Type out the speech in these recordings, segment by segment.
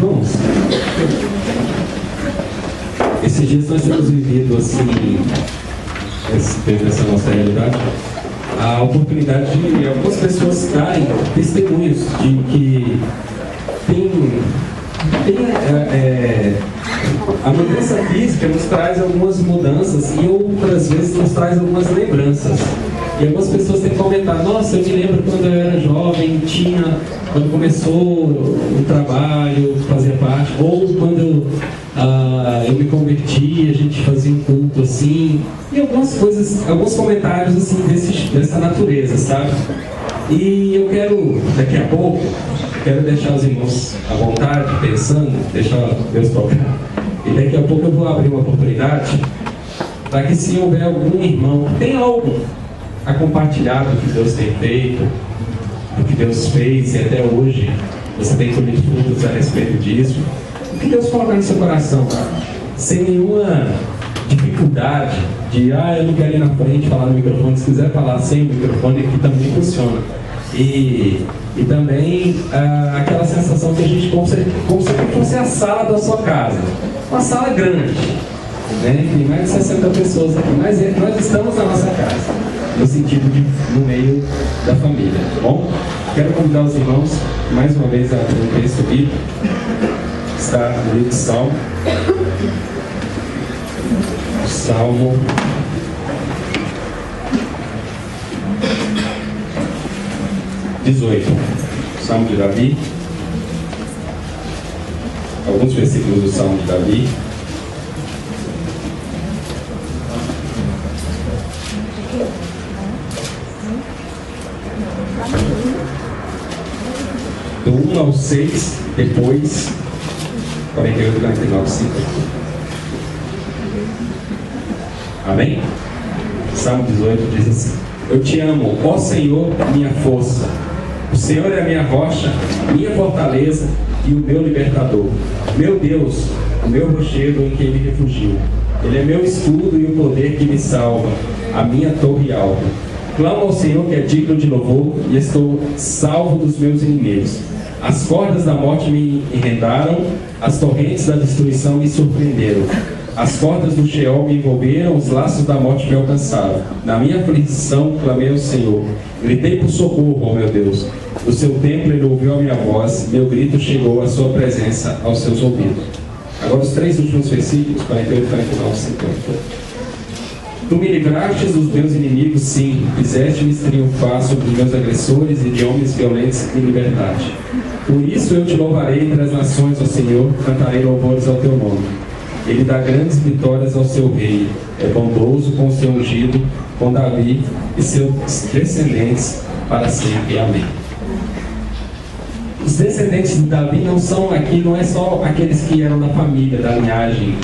Irmãos, esses dias nós temos vivido assim, nessa nossa realidade, a oportunidade de algumas pessoas darem testemunhos de que a mudança física nos traz algumas mudanças e outras vezes nos traz algumas lembranças. E algumas pessoas têm comentado: nossa, eu me lembro quando eu era jovem, quando começou o trabalho, fazia parte, ou quando eu me converti, a gente fazia um culto assim, e algumas coisas, alguns comentários assim dessa natureza, sabe? E eu quero, daqui a pouco, deixar os irmãos à vontade, pensando, deixar Deus tocar. E daqui a pouco eu vou abrir uma oportunidade para que, se houver algum irmão que tem algo a compartilhar do que Deus tem feito, do que Deus fez e até hoje você tem colhido frutos a respeito disso, o que Deus coloca no seu coração, sem nenhuma dificuldade de eu não quero ir na frente falar no microfone. Se quiser falar sem o microfone, aqui também funciona. E também aquela sensação que a gente, como se fosse a sala da sua casa, uma sala grande, né? Tem mais de 60 pessoas aqui, mas nós estamos na nossa casa, no sentido de no meio da família, tá bom? Quero convidar os irmãos mais uma vez a abrir um texto bíblico, está no livro de Salmo 18, Salmo de Davi, alguns versículos do Salmo de Davi. Do 1 ao 6, depois 48, 49, 50. Amém? Salmo 18 diz assim: eu te amo, ó Senhor, minha força. O Senhor é a minha rocha, minha fortaleza e o meu libertador. Meu Deus, o meu rochedo em quem me refugio. Ele é meu escudo e o poder que me salva, a minha torre alta. Clamo ao Senhor, que é digno de louvor, e estou salvo dos meus inimigos. As cordas da morte me enredaram, as torrentes da destruição me surpreenderam. As cordas do Sheol me envolveram, os laços da morte me alcançaram. Na minha aflição clamei ao Senhor. Gritei por socorro, ó meu Deus. Do seu templo ele ouviu a minha voz, meu grito chegou à sua presença, aos seus ouvidos. Agora os 3 últimos versículos, 48, 49, 50. Tu me livraste dos meus inimigos, sim, fizeste-me triunfar sobre os meus agressores e de homens violentos me libertaste. Por isso eu te louvarei entre as nações, ó Senhor, cantarei louvores ao teu nome. Ele dá grandes vitórias ao seu rei, é bondoso com o seu ungido, com Davi e seus descendentes para sempre. Amém. Os descendentes de Davi não é só aqueles que eram da família, da linhagem,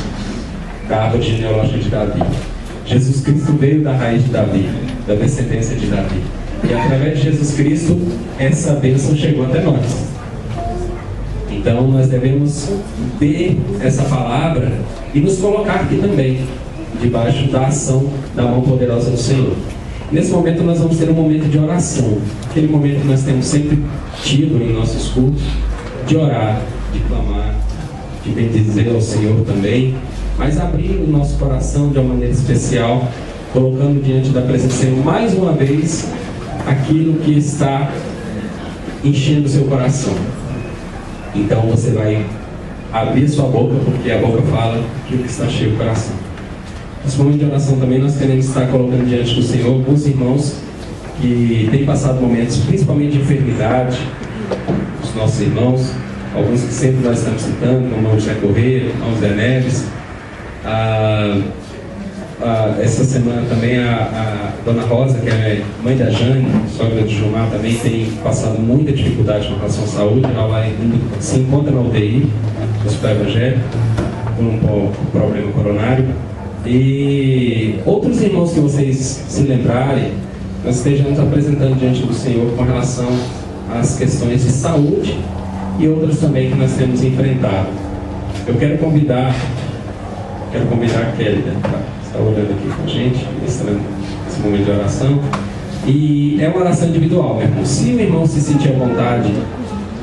da árvore genealógica de Davi. Jesus Cristo veio da raiz de Davi, da descendência de Davi. E através de Jesus Cristo, essa bênção chegou até nós. Então nós devemos ter essa palavra e nos colocar aqui também, debaixo da ação da mão poderosa do Senhor. Nesse momento nós vamos ter um momento de oração, aquele momento que nós temos sempre tido em nossos cultos, de orar, de clamar, de bendizer ao Senhor também, mas abrindo o nosso coração de uma maneira especial, colocando diante da presença do Senhor mais uma vez aquilo que está enchendo o seu coração. Então você vai abrir sua boca, porque a boca fala aquilo que está cheio do coração. Nesse momento de oração também nós queremos estar colocando diante do Senhor alguns irmãos que têm passado momentos principalmente de enfermidade, os nossos irmãos, alguns que sempre nós estamos citando, como o irmão José Correia, o irmão Zé Neves. Essa semana também a Dona Rosa, que é mãe da Jane, sogra de Gilmar, também tem passado muita dificuldade com relação à saúde. Ela se encontra na UTI, no Hospital Evangélico, por um problema coronário. E outros irmãos que vocês se lembrarem, nós estejamos apresentando diante do Senhor com relação às questões de saúde e outras também que nós temos enfrentado. Eu quero convidar a Kelly para estar olhando aqui com a gente, ministrando esse momento de oração. E é uma oração individual, meu irmão. Se o irmão se sentir à vontade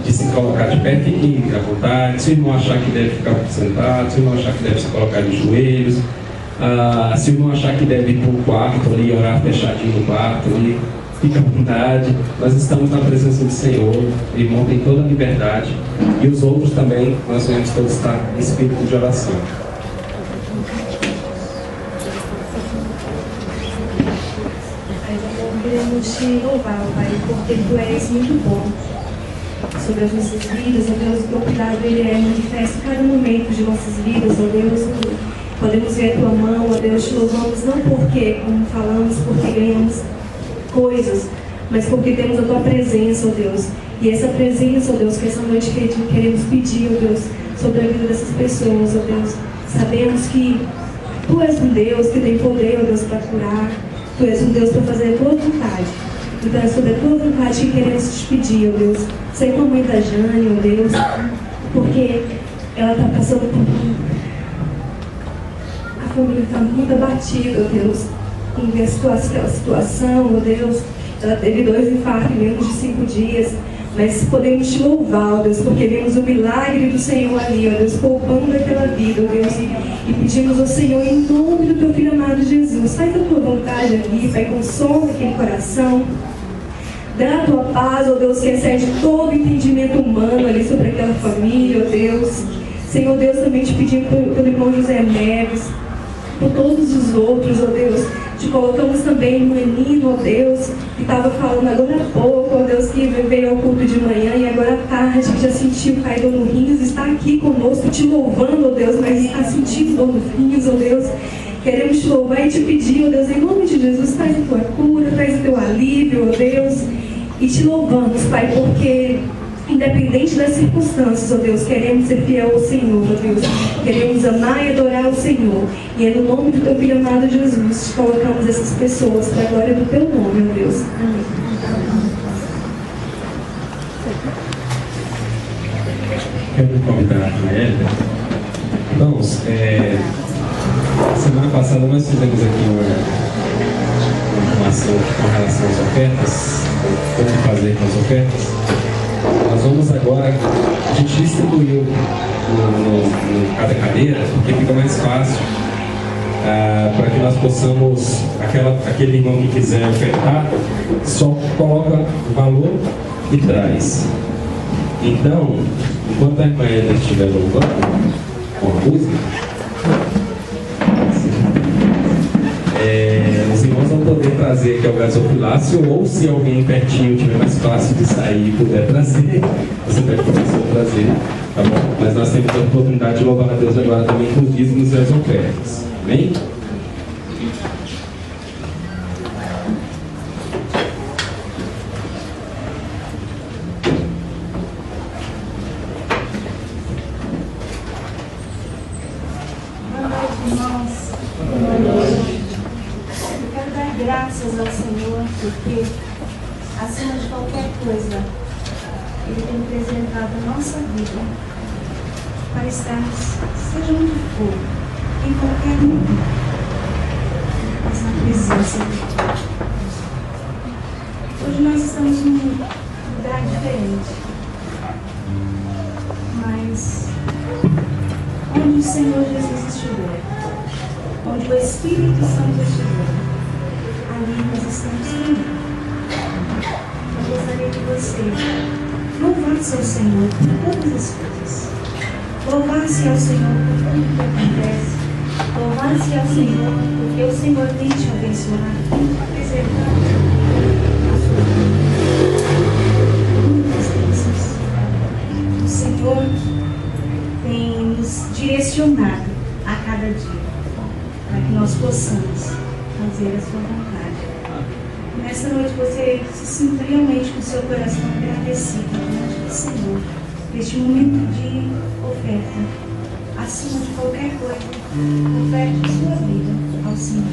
de se colocar de pé, fique à vontade. Se o irmão achar que deve ficar sentado, se o irmão achar que deve se colocar de joelhos, se o irmão achar que deve ir para o quarto ali, orar fechadinho no quarto ali, fique à vontade. Nós estamos na presença do Senhor, o irmão tem toda a liberdade, e os outros também, nós vamos todos estar em espírito de oração. Queremos te louvar, Pai, porque Tu és muito bom sobre as nossas vidas, ó Deus. O Teu cuidado Ele é manifesto em cada momento de nossas vidas, ó Deus. Podemos ver a Tua mão, ó Deus. Te louvamos não porque, como falamos, porque ganhamos coisas, mas porque temos a Tua presença, ó Deus. E essa presença, ó Deus, que essa noite queremos pedir, ó Deus, sobre a vida dessas pessoas, ó Deus. Sabemos que Tu és um Deus que tem poder, ó Deus, para curar. Tu és um Deus para fazer a Tua vontade. Então é sobre a Tua vontade que queremos te pedir, ó Deus. Sei com a mãe da Jane, ó Deus, porque ela está passando por... A família está muito abatida, ó Deus, com aquela situação, ó Deus. Ela teve 2 infartos em menos de 5 dias. Mas podemos te louvar, ó Deus, porque vemos o milagre do Senhor ali, ó Deus, poupando aquela vida, ó Deus. E pedimos ao Senhor, em nome do Teu Filho amado Jesus, faz a Tua vontade ali, Pai, consola aquele coração. Dá a Tua paz, ó Deus, que excede todo o entendimento humano ali sobre aquela família, ó Deus. Senhor Deus, também te pedimos pelo irmão José Neves, por todos os outros, ó Deus. Te colocamos também no menino, ó Deus, que estava falando agora há pouco, ó Deus, que veio ao culto de manhã e agora à tarde, que já sentiu caído no rins, está aqui conosco, te louvando, ó Deus, mas está sentindo dor no rins, ó Deus. Queremos te louvar e te pedir, ó Deus, em nome de Jesus, traz a Tua cura, traz o Teu alívio, ó Deus. E te louvamos, Pai, porque independente das circunstâncias, ó Deus, queremos ser fiel ao Senhor, ó Deus. Queremos amar e adorar o Senhor. E é no nome do Teu Filho amado Jesus, te colocamos essas pessoas para a glória do Teu nome, ó Deus. Amém. Quero convidar a Maélia. Irmãos, semana passada nós fizemos aqui uma ação com relação às ofertas, o que fazer com as ofertas. Nós vamos agora, a gente distribuiu no cada cadeira, porque fica mais fácil para que nós possamos, aquele irmão que quiser ofertar, só coloca o valor e traz. Então, enquanto a irmã Eda estiver louvando com a música, os irmãos vão poder trazer aqui ao gasofilácio, ou se alguém pertinho tiver mais fácil de sair e puder trazer, você pode começar a trazer, tá bom? Mas nós temos a oportunidade de louvar a Deus agora também com os dízimos e as ofertas. Amém? Graças ao Senhor, porque acima de qualquer coisa Ele tem preservado a nossa vida para estarmos, seja onde for, em qualquer momento, mas na presença dele. Hoje nós estamos num lugar diferente, mas onde o Senhor Jesus estiver, onde o Espírito Santo estiver, ali nós estamos também. Eu gostaria que você louvasse ao Senhor por todas as coisas. Louvasse ao Senhor por tudo que acontece. Louvasse ao Senhor porque o Senhor tem te abençoado, tem te preservado a sua vida. Muitas bênçãos. O Senhor tem nos direcionado a cada dia para que nós possamos fazer a sua vontade. Nessa noite você se sinta realmente com o seu coração agradecido diante do Senhor, neste momento de oferta, acima de qualquer coisa, oferte sua vida ao Senhor.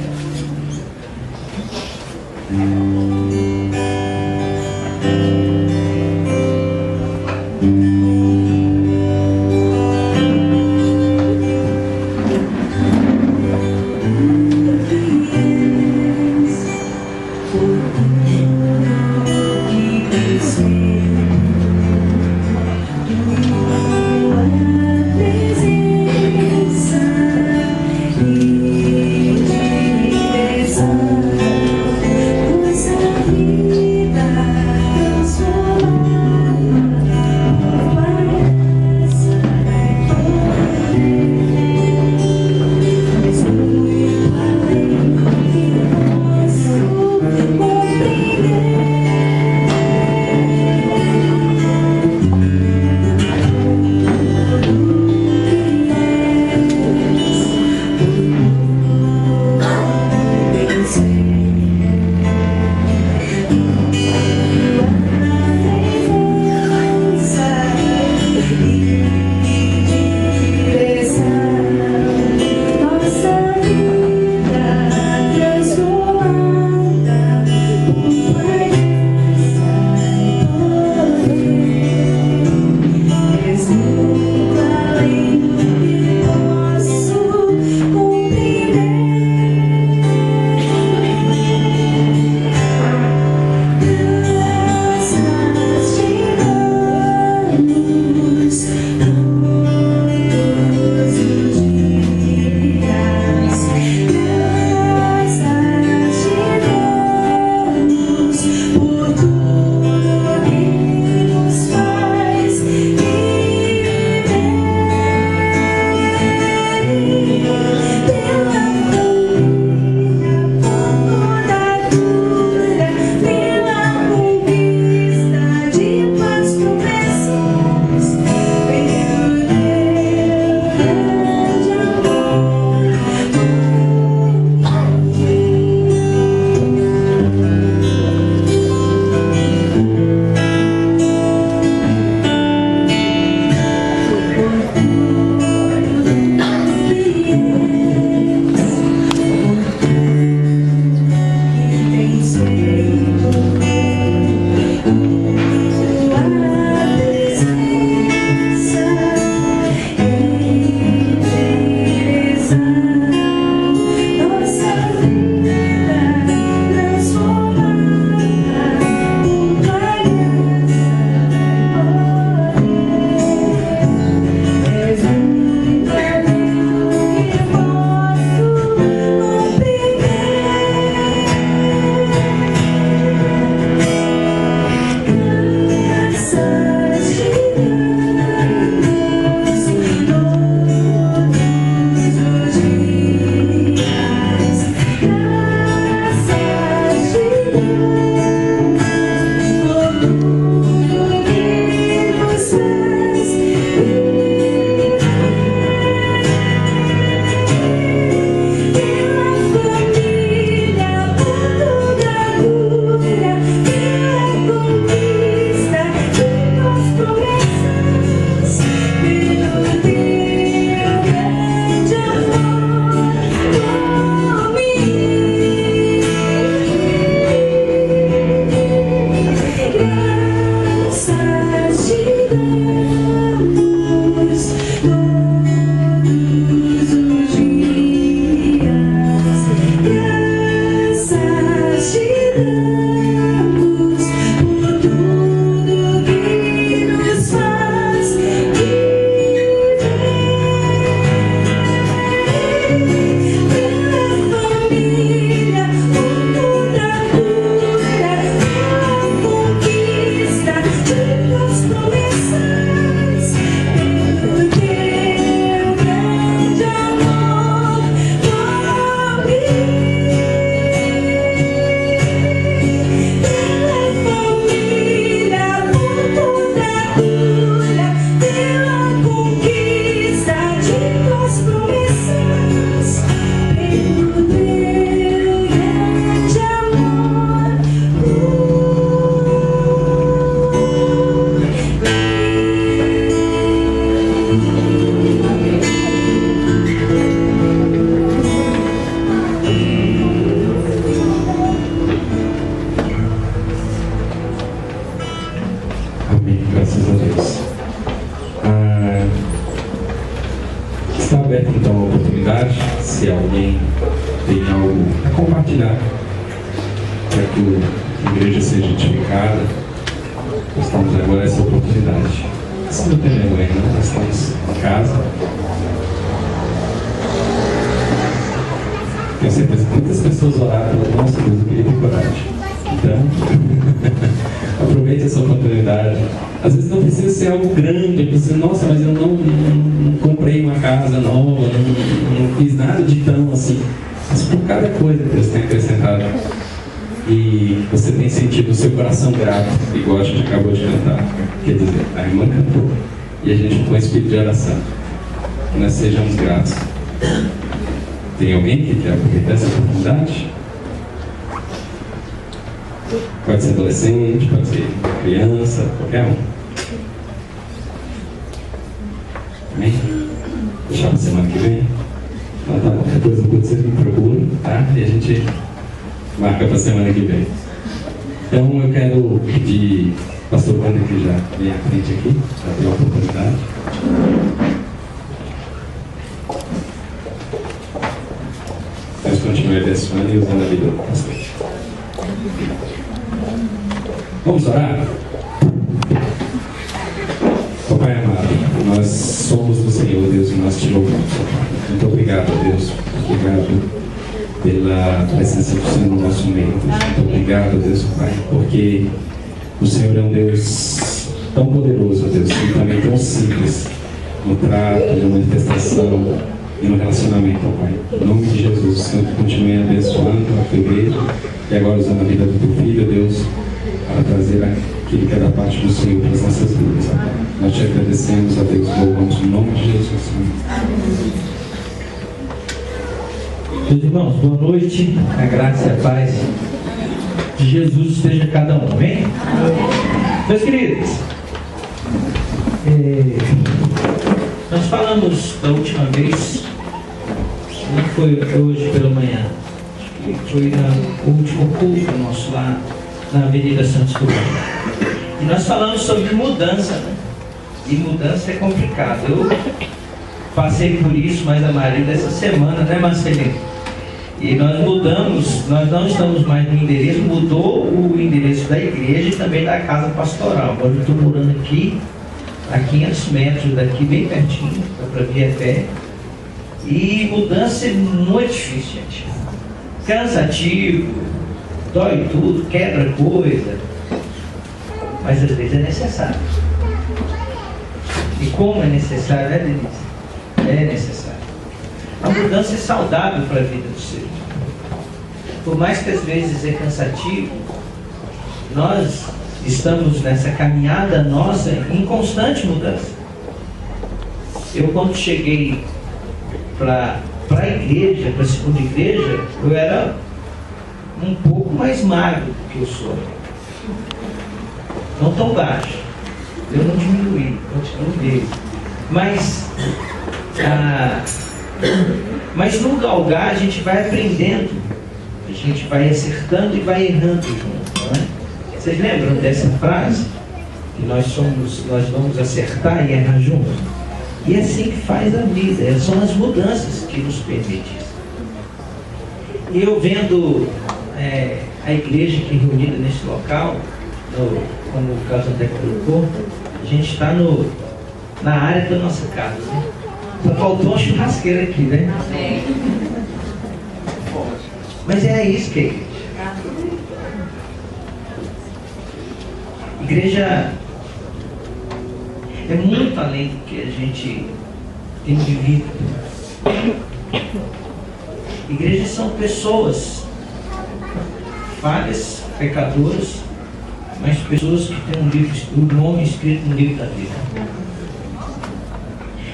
aberto então a oportunidade, se alguém tem algo a compartilhar para que a igreja seja edificada. Nós temos agora essa oportunidade. Se não tem vergonha, não, nós estamos em casa. Tenho certeza que muitas pessoas oraram pela nossa Deus, eu queria ter coragem. Então, aproveite essa oportunidade. Às vezes não precisa ser algo grande, precisa, nossa, mas eu não comprei uma casa nova, não fiz nada de tão assim. Mas por cada coisa que Deus tem acrescentado e você tem sentido o seu coração grato, igual a gente acabou de cantar, quer dizer, a irmã cantou e a gente ficou em espírito de oração, que nós sejamos gratos. Tem alguém que quer aproveitar essa oportunidade? Pode ser adolescente, pode ser criança, qualquer um. Amém? Deixar para semana que vem. Então, tá, depois do culto você me procura, tá? E a gente marca para semana que vem. Então eu quero pedir pastor Wander que já vem à frente aqui, já tem a oportunidade. Deus continue abençoando e usando a vida do pastor. Vamos orar? Papai amado, nós somos do Senhor, Deus, e nós te louvamos, Papai. Muito obrigado, Deus. Obrigado pela presença do Senhor no nosso meio, Deus. Muito obrigado, Deus, Pai, porque o Senhor é um Deus tão poderoso, Deus, e também tão simples no trato, na manifestação e no relacionamento, Pai. Em nome de Jesus, o Senhor continue abençoando a tua igreja e agora usando a vida do teu filho, Deus, para trazer aquilo que é da parte do Senhor para as nossas vidas. Nós te agradecemos, a Deus, louvamos no nome de Jesus. Meus irmãos, boa noite, a graça e a paz de Jesus esteja cada um, amém? Meus queridos, nós falamos da última vez, não foi hoje pela manhã, foi no último culto nosso lá na Avenida Santos Dumont. E nós falamos sobre mudança, né? E mudança é complicado. Eu passei por isso, mas a Maria dessa semana, né, Marcelinho? E nós mudamos, nós não estamos mais no endereço, mudou o endereço da igreja e também da casa pastoral. Agora eu estou morando aqui, a 500 metros daqui, bem pertinho, para vir a pé. E mudança é muito difícil, gente. Cansativo, dói tudo, quebra coisa, mas às vezes é necessário. E como é necessário, né, Denise? É necessário. A mudança é saudável para a vida do ser. Por mais que às vezes é cansativo, nós estamos nessa caminhada nossa em constante mudança. Eu quando cheguei para a igreja, para a segunda igreja, eu era um pouco mais magro do que eu sou. Não tão baixo. Eu não diminuí, continuo dele. Mas no galgar a gente vai aprendendo, a gente vai acertando e vai errando junto, não é? Vocês lembram dessa frase? Que nós vamos acertar e errar juntos? E é assim que faz a vida, são as mudanças que nos permitem isso. E eu vendo a igreja aqui reunida nesse local, como o caso até colocou, a gente está na área da nossa casa, né? Só faltou uma churrasqueira aqui, né? Amém. Mas é isso que é igreja. Igreja é muito além do que a gente tem vivido. Igrejas são pessoas falhas, pecadoras, mas pessoas que têm o nome escrito no livro da vida.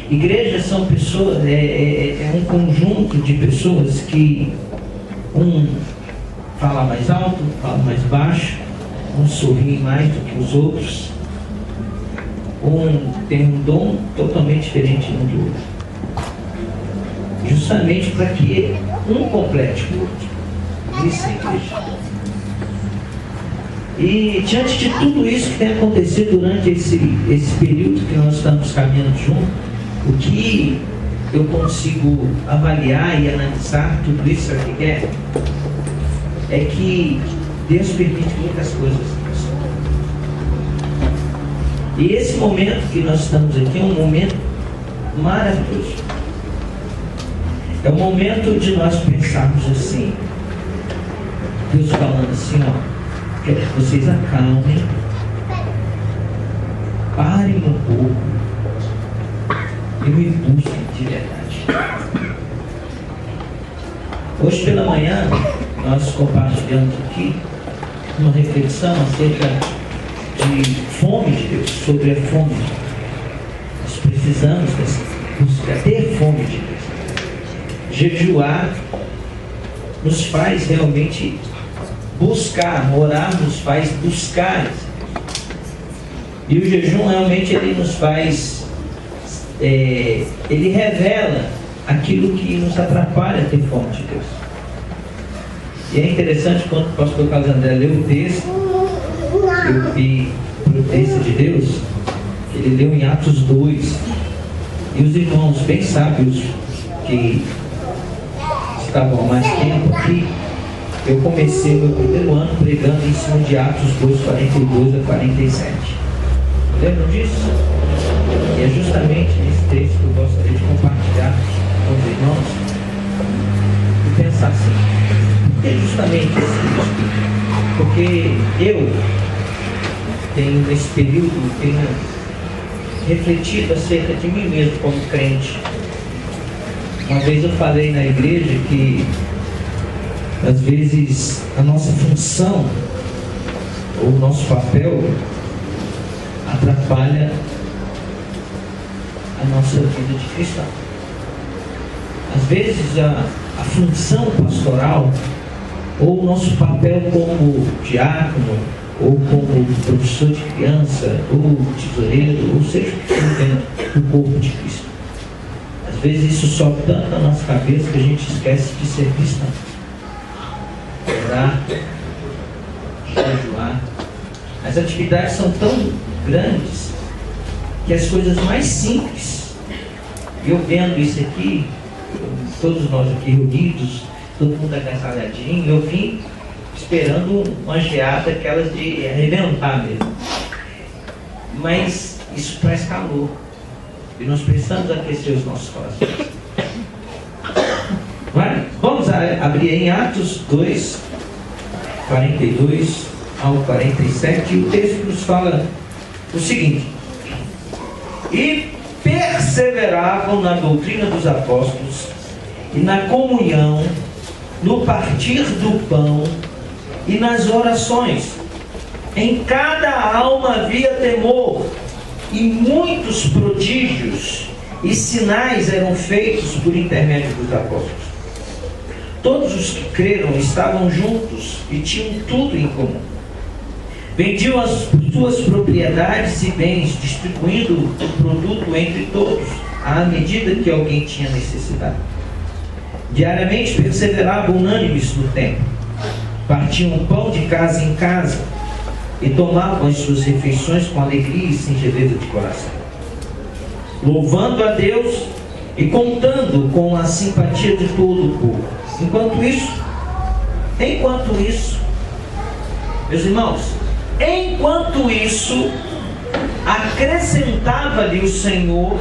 Igrejas são pessoas, é um conjunto de pessoas que um fala mais alto, fala mais baixo, um sorri mais do que os outros, um tem um dom totalmente diferente um do outro. Justamente para que um complete o outro. Isso é igreja. E diante de tudo isso que tem acontecido durante esse período que nós estamos caminhando juntos, o que eu consigo avaliar e analisar tudo isso, sabe o que é que Deus permite muitas coisas. E esse momento que nós estamos aqui é um momento maravilhoso. É o momento de nós pensarmos assim, Deus falando assim, ó, quero que vocês acalmem, parem um pouco e me busquem de verdade. Hoje pela manhã nós compartilhamos aqui uma reflexão acerca de fome de Deus, sobre a fome. Nós precisamos buscar ter fome de Deus. Jejuar nos faz realmente buscar, orar nos faz buscar. E o jejum realmente ele nos faz, ele revela aquilo que nos atrapalha a ter fome de Deus. E é interessante quando o pastor Carlos André leu o texto, e o texto de Deus, ele leu em Atos 2, e os irmãos bem sábios que estavam há mais tempo aqui, eu comecei meu primeiro ano pregando em cima de Atos 2, 42 a 47. Lembram disso? E é justamente esse texto que eu gostaria de compartilhar com os irmãos e pensar assim, por que justamente esse texto? Porque eu tenho nesse período refletido acerca de mim mesmo como crente. Uma vez eu falei na igreja que às vezes a nossa função ou o nosso papel atrapalha a nossa vida de cristão. Às vezes a função pastoral ou o nosso papel como diácono ou como professor de criança ou tesoureiro, ou seja o que for dentro do corpo de Cristo. Às vezes isso sobe tanto na nossa cabeça que a gente esquece de ser cristão. Orar, jejuar. As atividades são tão grandes que as coisas mais simples, eu vendo isso aqui, todos nós aqui reunidos, todo mundo agasalhadinho, eu vim esperando uma geada, aquelas de arrebentar mesmo. Mas isso traz calor. E nós precisamos aquecer os nossos corações. Vamos abrir em Atos 2, 42 ao 47. E o texto nos fala o seguinte: e perseveravam na doutrina dos apóstolos e na comunhão, no partir do pão e nas orações. Em cada alma havia temor, e muitos prodígios e sinais eram feitos por intermédio dos apóstolos. Todos os que creram estavam juntos e tinham tudo em comum. Vendiam as suas propriedades e bens, distribuindo o produto entre todos, à medida que alguém tinha necessidade. Diariamente perseveravam unânimes no templo, partiam o pão de casa em casa e tomavam as suas refeições com alegria e singeleza de coração, louvando a Deus e contando com a simpatia de todo o povo. Enquanto isso, meus irmãos, enquanto isso, acrescentava-lhe o Senhor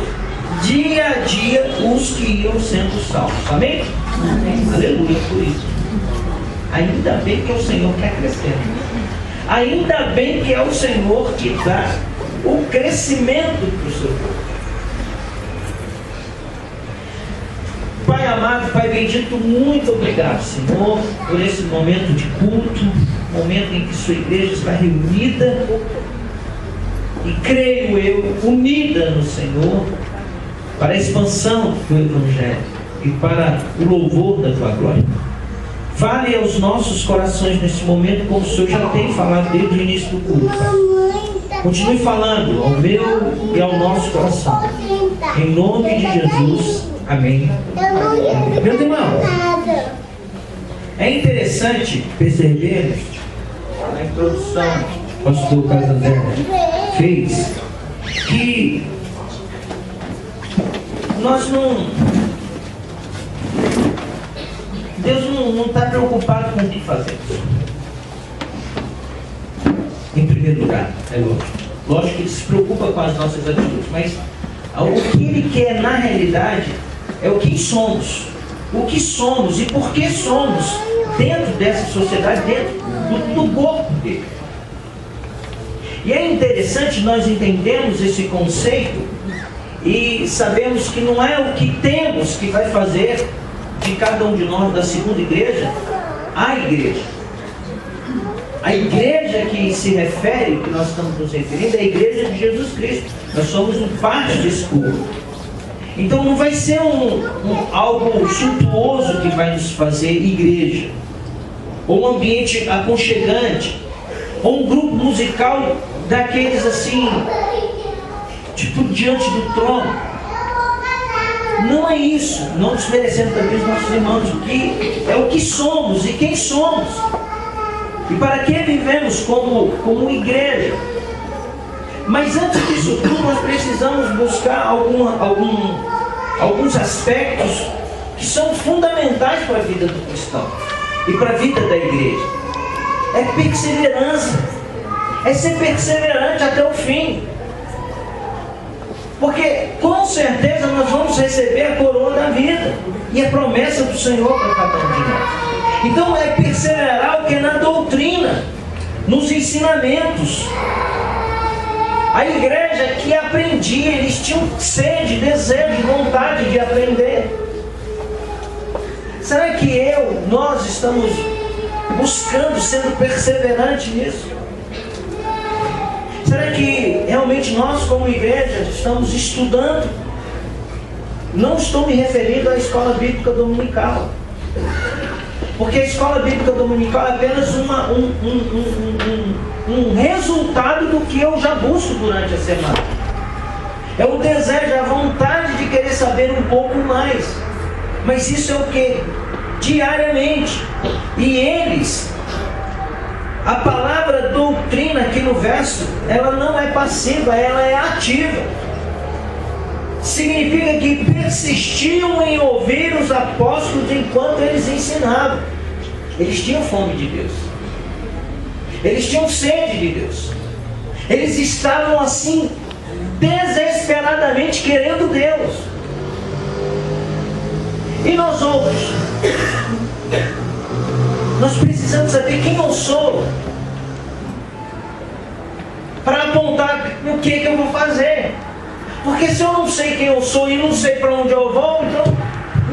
dia a dia os que iam sendo salvos. Amém? Amém. Aleluia por isso. Ainda bem que é o Senhor que acrescenta. Ainda bem que é o Senhor que dá o crescimento para o seu povo. Pai amado, Pai bendito, muito obrigado, Senhor, por esse momento de culto, momento em que sua igreja está reunida e, creio eu, unida no Senhor, para a expansão do teu Evangelho e para o louvor da tua glória. Fale aos nossos corações nesse momento, como o Senhor já tem falado desde o início do culto. Continue falando ao meu e ao nosso coração. Em nome de Jesus. Amém. Meus irmãos, é interessante perceber na introdução que o pastor Carlos André fez que nós não Deus não está preocupado com o que fazemos. Em primeiro lugar, é lógico. Lógico que Ele se preocupa com as nossas atitudes, mas o que Ele quer na realidade é o que somos. O que somos e por que somos dentro dessa sociedade, dentro do corpo dele. E é interessante nós entendermos esse conceito e sabemos que não é o que temos que vai fazer de cada um de nós da segunda igreja a igreja. A igreja que se refere, que nós estamos nos referindo, é a igreja de Jesus Cristo. Nós somos parte desse corpo. Então não vai ser algo suntuoso que vai nos fazer igreja, ou um ambiente aconchegante, ou um grupo musical daqueles assim, tipo diante do trono. Não é isso. Não desmerecendo também os nossos irmãos, que é o que somos e quem somos. E para que vivemos como igreja. Mas antes disso tudo, nós precisamos buscar alguns aspectos que são fundamentais para a vida do cristão e para a vida da igreja. É perseverança. É ser perseverante até o fim. Porque com certeza nós vamos receber a coroa da vida e a promessa do Senhor para cada um de nós. Então é perseverar o que é na doutrina, nos ensinamentos. A igreja que aprendia, eles tinham sede, desejo, vontade de aprender. Será que nós estamos buscando, sendo perseverantes nisso? Será que realmente nós como igreja estamos estudando? Não estou me referindo à escola bíblica dominical. Porque a escola bíblica dominical é apenas um resultado do que eu já busco durante a semana. É o desejo, a vontade de querer saber um pouco mais. Mas isso é o que? Diariamente. E a palavra doutrina aqui no verso, ela não é passiva, ela é ativa. Significa que persistiam em ouvir os apóstolos enquanto eles ensinavam. Eles tinham fome de Deus. Eles tinham sede de Deus. Eles estavam assim, desesperadamente querendo Deus. E nós outros? Nós precisamos saber quem eu sou para apontar o que eu vou fazer. Porque se eu não sei quem eu sou e não sei para onde eu vou, então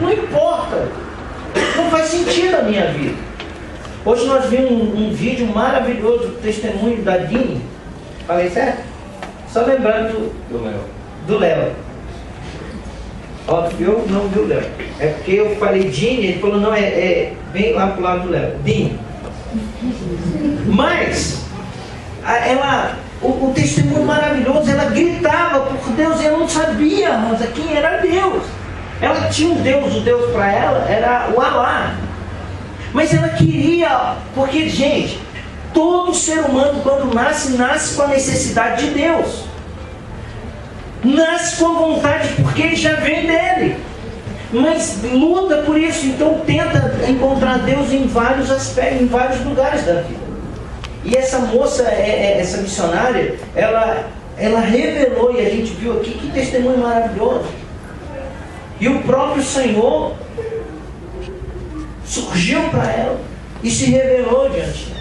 não importa. Não faz sentido a minha vida. Hoje nós vimos um vídeo maravilhoso do testemunho da Dini. Falei certo? Só lembrando do Léo. Óbvio, eu não vi o Léo. É porque eu falei Dini, ele falou, não, vem lá pro lado do Léo. Dini. Mas, o testemunho maravilhoso, ela gritava por Deus, e ela não sabia, Rosa, quem era Deus. Ela tinha um Deus, o Deus para ela era o Alá. Mas ela queria, porque, gente, todo ser humano quando nasce com a necessidade de Deus. Nasce com a vontade, porque ele já vem dele. Mas luta por isso, então tenta encontrar Deus em vários aspectos, em vários lugares da vida. E essa moça, essa missionária, ela revelou, e a gente viu aqui, que testemunho maravilhoso. E o próprio Senhor surgiu para ela e se revelou diante dela.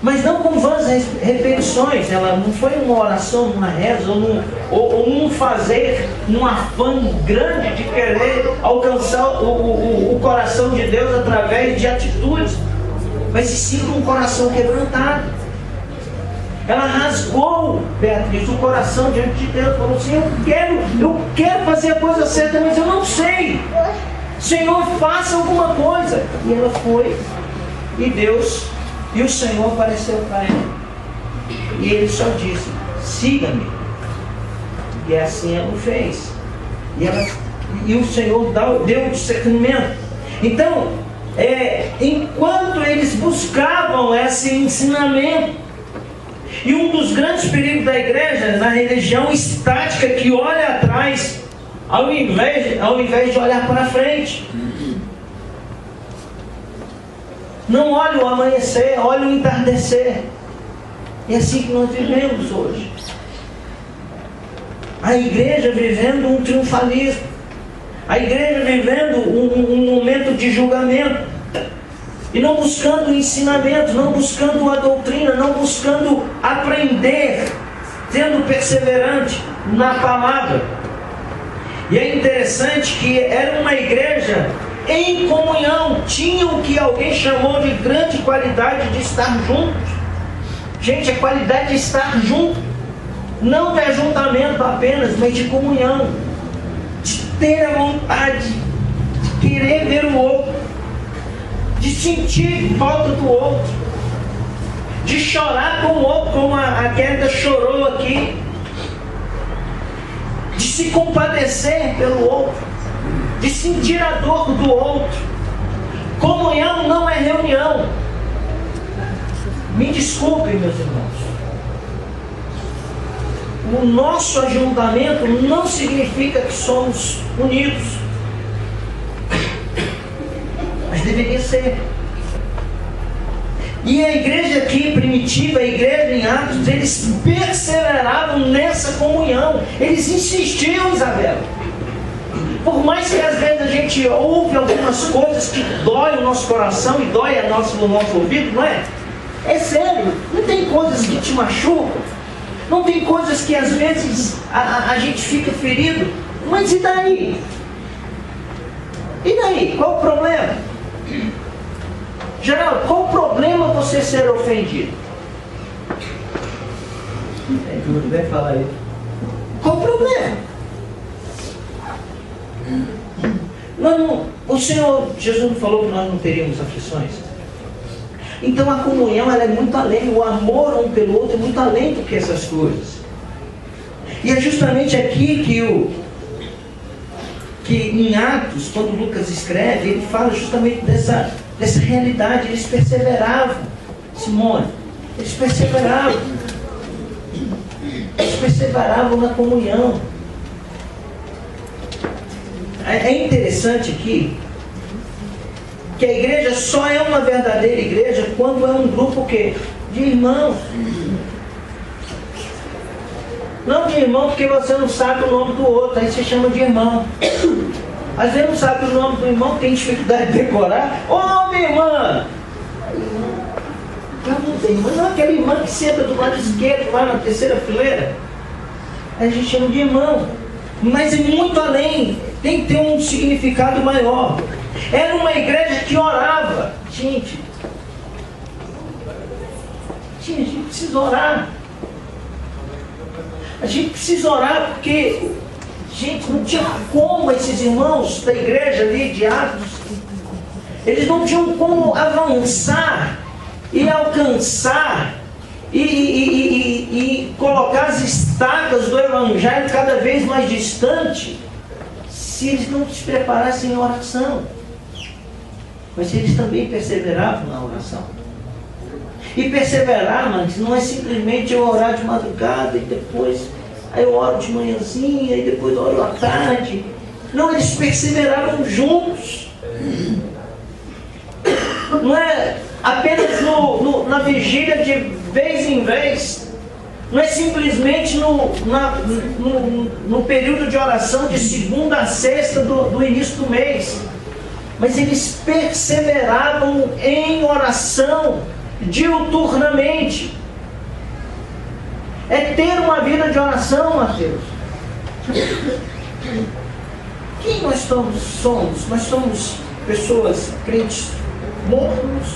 Mas não com vãs repetições. Ela não foi uma oração, uma reza, ou num fazer, num afã grande de querer alcançar o coração de Deus através de atitudes, mas sim com um coração quebrantado. Ela rasgou, Beatriz, o coração diante de Deus, falou assim, eu quero fazer a coisa certa, mas eu não sei. Senhor, faça alguma coisa. E ela foi, e o Senhor apareceu para ela. E ele só disse, siga-me. E assim ela o fez. E o Senhor deu o discernimento. Então, enquanto eles buscavam esse ensinamento, e um dos grandes perigos da igreja, na religião estática que olha atrás, ao invés de olhar para frente. Não olhe o amanhecer, olhe o entardecer. É assim que nós vivemos hoje. A igreja vivendo um triunfalismo. A igreja vivendo um momento de julgamento. E não buscando ensinamento, não buscando a doutrina, não buscando aprender, sendo perseverante na palavra. E é interessante que era uma igreja em comunhão, tinha o que alguém chamou de grande qualidade de estar juntos. Gente, a qualidade de estar junto, não de ajuntamento apenas, mas de comunhão, de ter a vontade, de querer ver o outro, de sentir falta do outro, de chorar com o outro, como a Querida chorou aqui, de se compadecer pelo outro, de sentir a dor do outro. Comunhão não é reunião. Me desculpem, meus irmãos. O nosso ajuntamento não significa que somos unidos, mas deveria ser. E a igreja aqui primitiva, a igreja em Atos, eles perseveravam nessa comunhão. Eles insistiam, Isabel. Por mais que às vezes a gente ouve algumas coisas que dói o nosso coração e dói no nosso ouvido, não é? É sério, não tem coisas que te machucam, não tem coisas que às vezes a gente fica ferido, mas e daí? E daí? Qual o problema? Geraldo, qual o problema você ser ofendido? É duro, vai falar isso. Qual o problema? O Senhor Jesus não falou que nós não teríamos aflições? Então a comunhão ela é muito além, o amor um pelo outro é muito além do que essas coisas. E é justamente aqui que em Atos, quando Lucas escreve, ele fala justamente dessa realidade. Eles perseveravam, Simone, eles perseveravam na comunhão. É interessante aqui que a igreja só é uma verdadeira igreja quando é um grupo o quê? De irmãos. Não de irmão porque você não sabe o nome do outro, aí você chama de irmão. Às vezes não sabe o nome do irmão, tem dificuldade de decorar. Ô, minha irmã! Não é aquela irmã que senta do lado esquerdo, lá na terceira fileira. A gente chama de irmão. Mas é muito além, tem que ter um significado maior. Era uma igreja que orava. Gente, a gente precisa orar. A gente precisa orar porque, gente, não tinha como esses irmãos da igreja ali de Atos, eles não tinham como avançar e alcançar e colocar as estacas do evangelho cada vez mais distante se eles não se preparassem em oração. Mas eles também perseveravam na oração. E perseverar, mas não é simplesmente eu orar de madrugada e depois aí eu oro de manhãzinha e depois eu oro à tarde. Não, eles perseveravam juntos. Não é apenas na vigília de vez em vez. Não é simplesmente no período de oração de segunda a sexta do início do mês. Mas eles perseveravam em oração diuturnamente. É ter uma vida de oração, Mateus. Quem nós somos? Nós somos pessoas crentes mornos,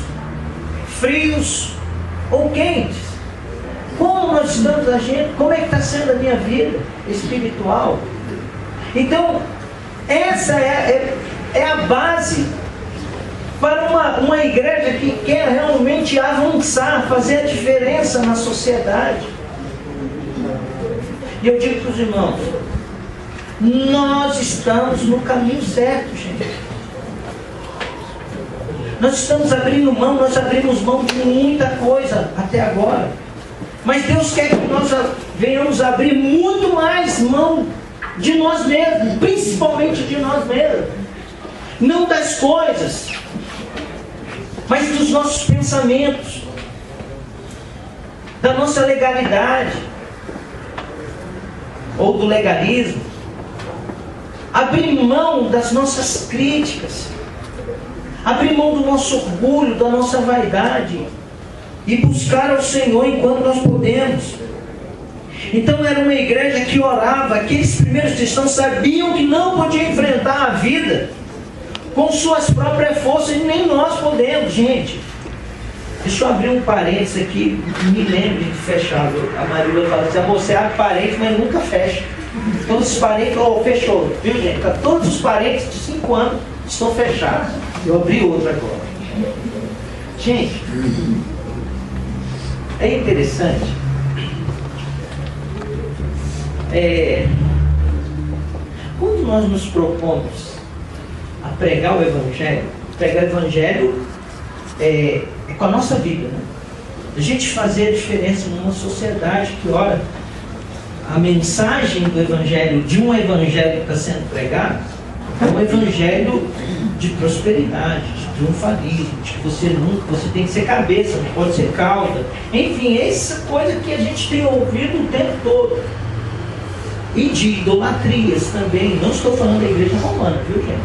frios ou quentes? Como nós estamos agindo? Como é que está sendo a minha vida espiritual? Então, essa é a base para uma igreja que quer realmente avançar, fazer a diferença na sociedade. E eu digo para os irmãos, nós estamos no caminho certo, gente. Nós estamos abrindo mão, nós abrimos mão de muita coisa até agora. Mas Deus quer que nós venhamos abrir muito mais mão de nós mesmos, principalmente de nós mesmos. Não das coisas. mas dos nossos pensamentos, da nossa legalidade, ou do legalismo. Abrir mão das nossas críticas, abrir mão do nosso orgulho, da nossa vaidade, e buscar ao Senhor enquanto nós podemos. Então era uma igreja que orava. Aqueles primeiros cristãos sabiam que não podiam enfrentar a vida com suas próprias forças, e nem nós podemos, gente. Deixa eu abrir um parênteses aqui, me lembre de fechar. A Marília fala assim: você abre parênteses, mas nunca fecha. Todos os parênteses, fechou, viu, gente? Todos os parênteses de 5 anos estão fechados. Eu abri outro agora. Gente, é interessante. Quando nós nos propomos a pregar o Evangelho é com a nossa vida, né? A gente fazer a diferença numa sociedade que, ora, a mensagem do Evangelho, de um Evangelho que está sendo pregado, é um Evangelho de prosperidade, de triunfalismo, de que você tem que ser cabeça, não pode ser cauda. Enfim, essa coisa que a gente tem ouvido o tempo todo. E de idolatrias também. Não estou falando da igreja romana, viu, gente?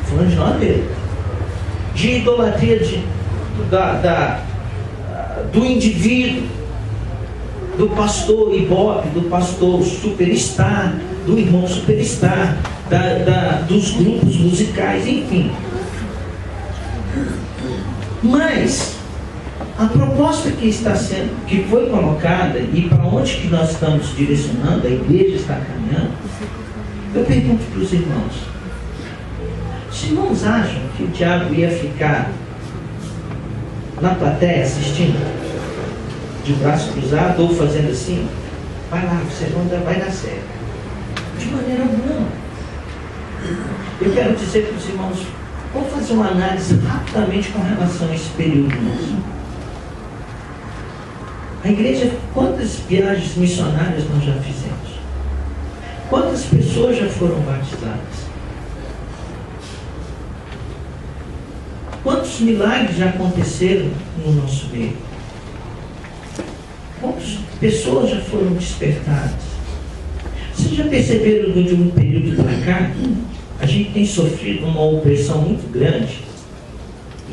Estou falando de nós mesmos. De idolatria do indivíduo, do pastor ibope, do pastor superstar, do irmão superstar, dos grupos musicais, enfim. Mas a proposta que foi colocada e para onde que nós estamos direcionando, a igreja está caminhando, eu pergunto para os irmãos: os irmãos acham que o diabo ia ficar na plateia assistindo, de braço cruzado ou fazendo assim? Vai lá, vai dar certo. De maneira alguma. Eu quero dizer para os irmãos, vamos fazer uma análise rapidamente com relação a esse período nosso. A igreja, quantas viagens missionárias nós já fizemos? Quantas pessoas já foram batizadas? Quantos milagres já aconteceram no nosso meio? Quantas pessoas já foram despertadas? Vocês já perceberam de um período para cá, a gente tem sofrido uma opressão muito grande,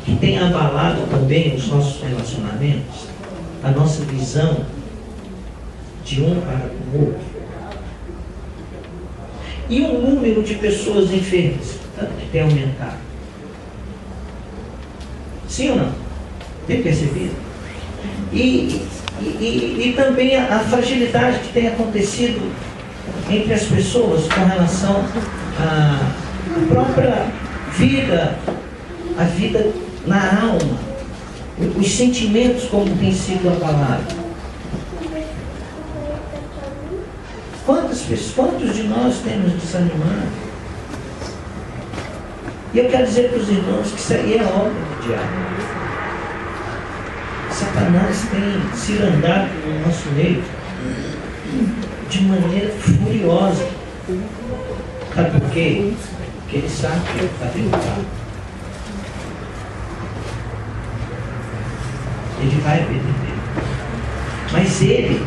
que tem abalado também os nossos relacionamentos, a nossa visão de um para com o outro. E o número de pessoas enfermas que tem aumentado. Sim ou não? Tem percebido? E também a fragilidade que tem acontecido entre as pessoas com relação à própria vida, a vida na alma, os sentimentos como tem sido abalado. Quantos de nós temos desanimado? E eu quero dizer para os irmãos que isso aí é obra do diabo. Satanás tem cirandado no nosso meio de maneira furiosa. Sabe por quê? Porque ele sabe que ele está derrotado. Ele vai perder. Mas ele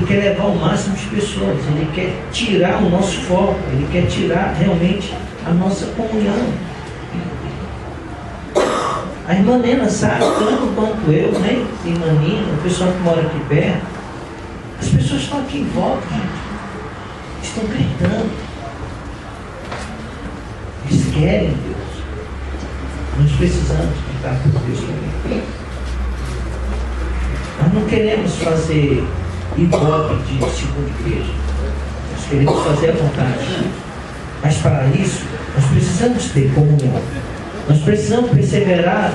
quer levar o máximo de pessoas, ele quer tirar o nosso foco, ele quer tirar realmente a nossa comunhão. A irmã Nena sabe, tanto quanto eu, né? Irmã Nina, o pessoal que mora aqui perto, as pessoas estão aqui em volta, gente. Estão gritando. Eles querem Deus. Nós precisamos gritar por Deus também. Nós não queremos fazer ibope de segunda igreja. Nós queremos fazer a vontade. Mas para isso, nós precisamos ter comunhão. Nós precisamos perseverar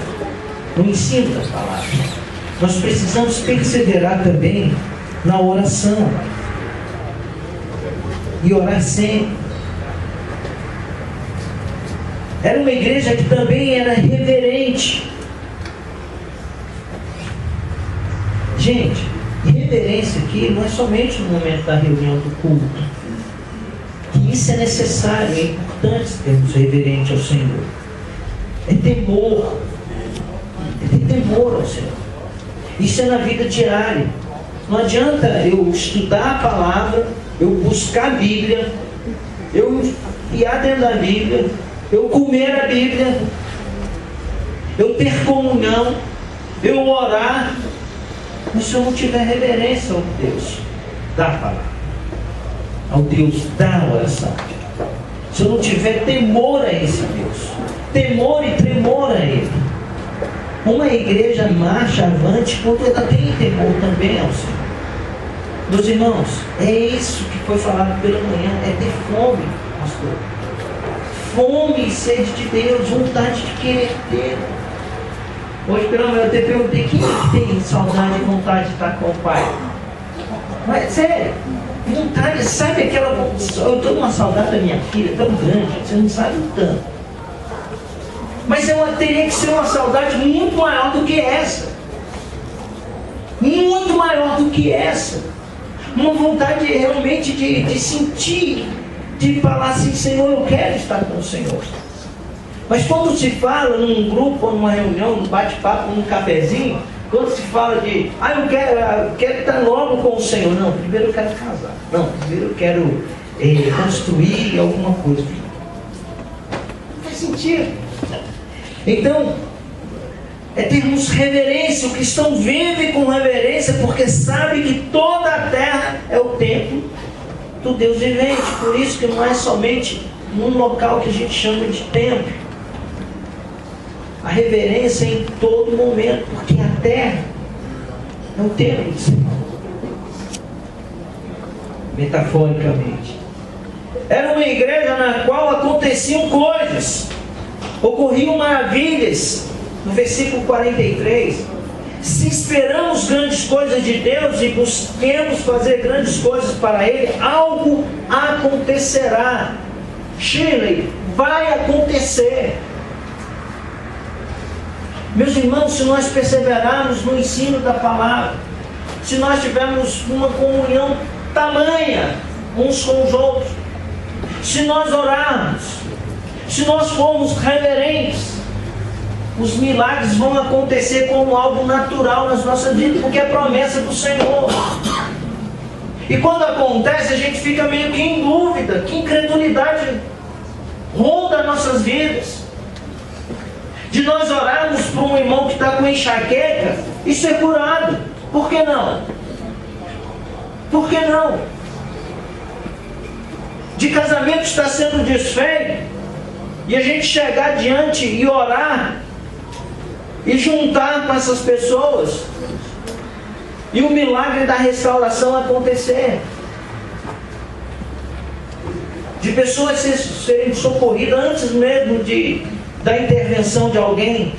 no ensino das palavras. Nós precisamos perseverar também na oração. E orar sempre. Era uma igreja que também era reverente. Gente, reverência aqui não é somente no momento da reunião do culto. Que isso é necessário, é importante sermos reverentes ao Senhor. É temor. É ter temor ao Senhor. Isso é na vida diária. Não adianta eu estudar a palavra, eu buscar a Bíblia, eu enfiar dentro da Bíblia, eu comer a Bíblia, eu ter comunhão, eu orar, mas se eu não tiver reverência ao Deus da palavra, ao Deus da oração, se eu não tiver temor a esse Deus, temor e tremor a Ele, uma igreja marcha avante quando ela tem temor também ao Senhor. Meus irmãos, é isso que foi falado pela manhã, é ter fome, pastor. Fome e sede de Deus, vontade de querer ter. Hoje pela manhã eu te perguntei, quem é que tem saudade e vontade de estar com o Pai? Mas sério, vontade, sabe aquela... Eu estou numa saudade da minha filha tão grande, você não sabe o tanto. Mas teria que ser uma saudade muito maior do que essa. Muito maior do que essa. Uma vontade realmente de sentir, de falar assim, Senhor, eu quero estar com o Senhor. Mas quando se fala num grupo, numa reunião, num bate-papo, num cafezinho, quando se fala de, eu quero estar logo com o Senhor. Não, primeiro eu quero casar. Não, primeiro eu quero construir alguma coisa. Não faz sentido. Então, é termos reverência. O cristão vive com reverência porque sabe que toda a terra é o templo do Deus vivente. Por isso que não é somente num local que a gente chama de templo. A reverência é em todo momento, porque a terra é o templo do Senhor. Metaforicamente. Era uma igreja na qual aconteciam coisas, ocorriam maravilhas. No versículo 43, se esperamos grandes coisas de Deus e busquemos fazer grandes coisas para Ele, algo acontecerá. Shirley, vai acontecer. Meus irmãos, se nós perseverarmos no ensino da palavra, se nós tivermos uma comunhão tamanha uns com os outros, se nós orarmos, se nós formos reverentes, os milagres vão acontecer como algo natural nas nossas vidas, porque é promessa do Senhor. E quando acontece, a gente fica meio que em dúvida, que incredulidade ronda nossas vidas. De nós orarmos para um irmão que está com enxaqueca e ser curado. Por que não? Por que não? De casamento está sendo desfeito e a gente chegar adiante e orar e juntar com essas pessoas e o milagre da restauração acontecer, de pessoas serem socorridas antes mesmo da intervenção de alguém.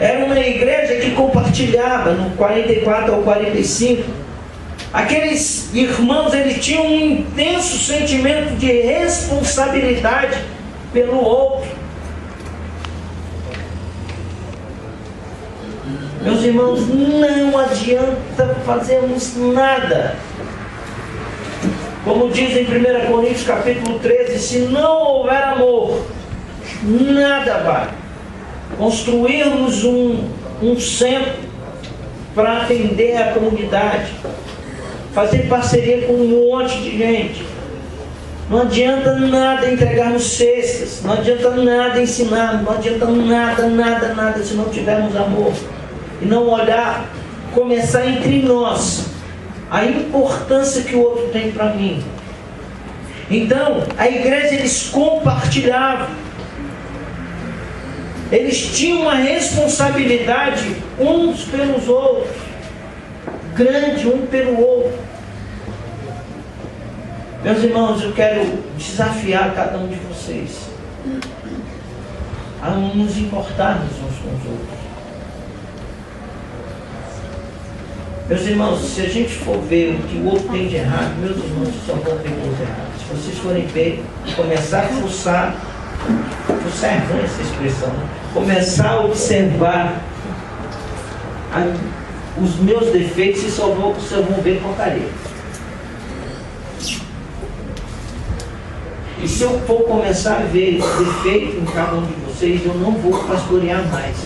Era uma igreja que compartilhava no 44 ao 45. Aqueles irmãos, eles tinham um intenso sentimento de responsabilidade pelo outro. Meus irmãos, não adianta fazermos nada. Como diz em 1 Coríntios capítulo 13, se não houver amor, nada vale. Construirmos um centro para atender a comunidade, fazer parceria com um monte de gente. Não adianta nada entregarmos cestas, não adianta nada ensinar, não adianta nada se não tivermos amor. E não olhar, começar entre nós a importância que o outro tem para mim. Então, a igreja, eles compartilhavam, eles tinham uma responsabilidade uns pelos outros, grande um pelo outro. Meus irmãos, eu quero desafiar cada um de vocês a nos importarmos uns com os outros. Meus irmãos, se a gente for ver o que o outro tem de errado, meus irmãos só vão ver coisa errada. Se vocês forem ver, começar a fuçar é ruim essa expressão, né? Começar a observar os meus defeitos e só vão ver porcaria. E se eu for começar a ver defeito em cada um de vocês, vocês, eu não vou pastorear mais.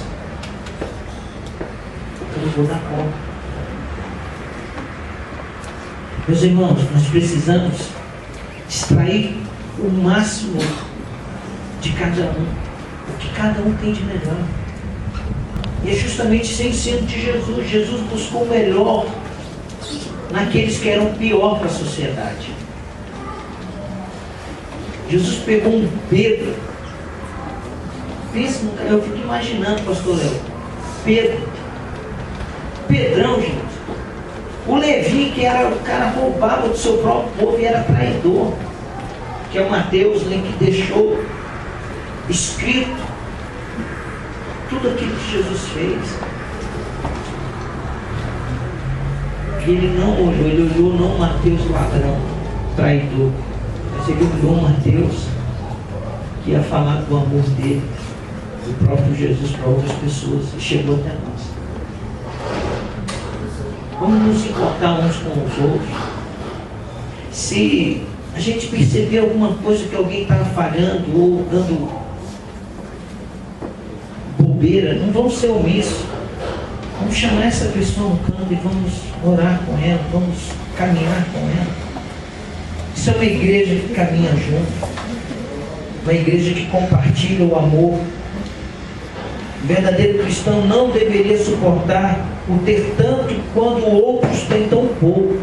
Eu não vou dar conta. Meus irmãos, nós precisamos extrair o máximo de cada um, o que cada um tem de melhor. E é justamente esse ensino de Jesus. Jesus buscou o melhor naqueles que eram pior para a sociedade. Jesus pegou um Pedro. Eu fico imaginando, pastor Léo, Pedrão, gente. O Levi, que era o cara roubava do seu próprio povo e era traidor. Que é o Mateus, né, que deixou escrito tudo aquilo que Jesus fez. E ele não olhou, ele olhou não Mateus ladrão, traidor, mas ele olhou Mateus que ia falar do amor dele, do próprio Jesus para outras pessoas, e chegou até nós. Vamos nos importar uns com os outros. Se a gente perceber alguma coisa que alguém está falhando ou dando bobeira, não vamos ser omissos. Vamos chamar essa pessoa no canto e vamos orar com ela, vamos caminhar com ela. Isso é uma igreja que caminha junto, uma igreja que compartilha o amor. O verdadeiro cristão não deveria suportar o ter tanto quando outros têm tão pouco.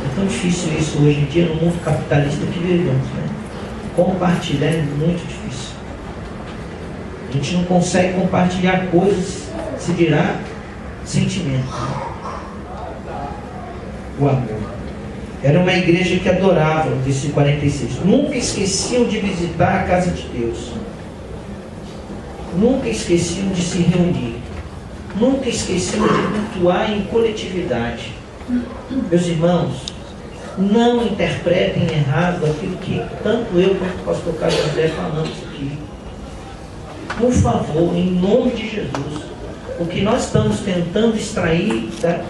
É tão difícil isso hoje em dia no mundo capitalista que vivemos, né? Compartilhar é muito difícil. A gente não consegue compartilhar coisas, se dirá sentimento. O amor. Era uma igreja que adorava, no versículo 46. Nunca esqueciam de visitar a casa de Deus. Nunca esqueciam de se reunir. Nunca esqueciam de cultuar em coletividade. Meus irmãos, não interpretem errado aquilo que tanto eu quanto o pastor Carlos André falamos aqui. Por favor, em nome de Jesus, o que nós estamos tentando extrair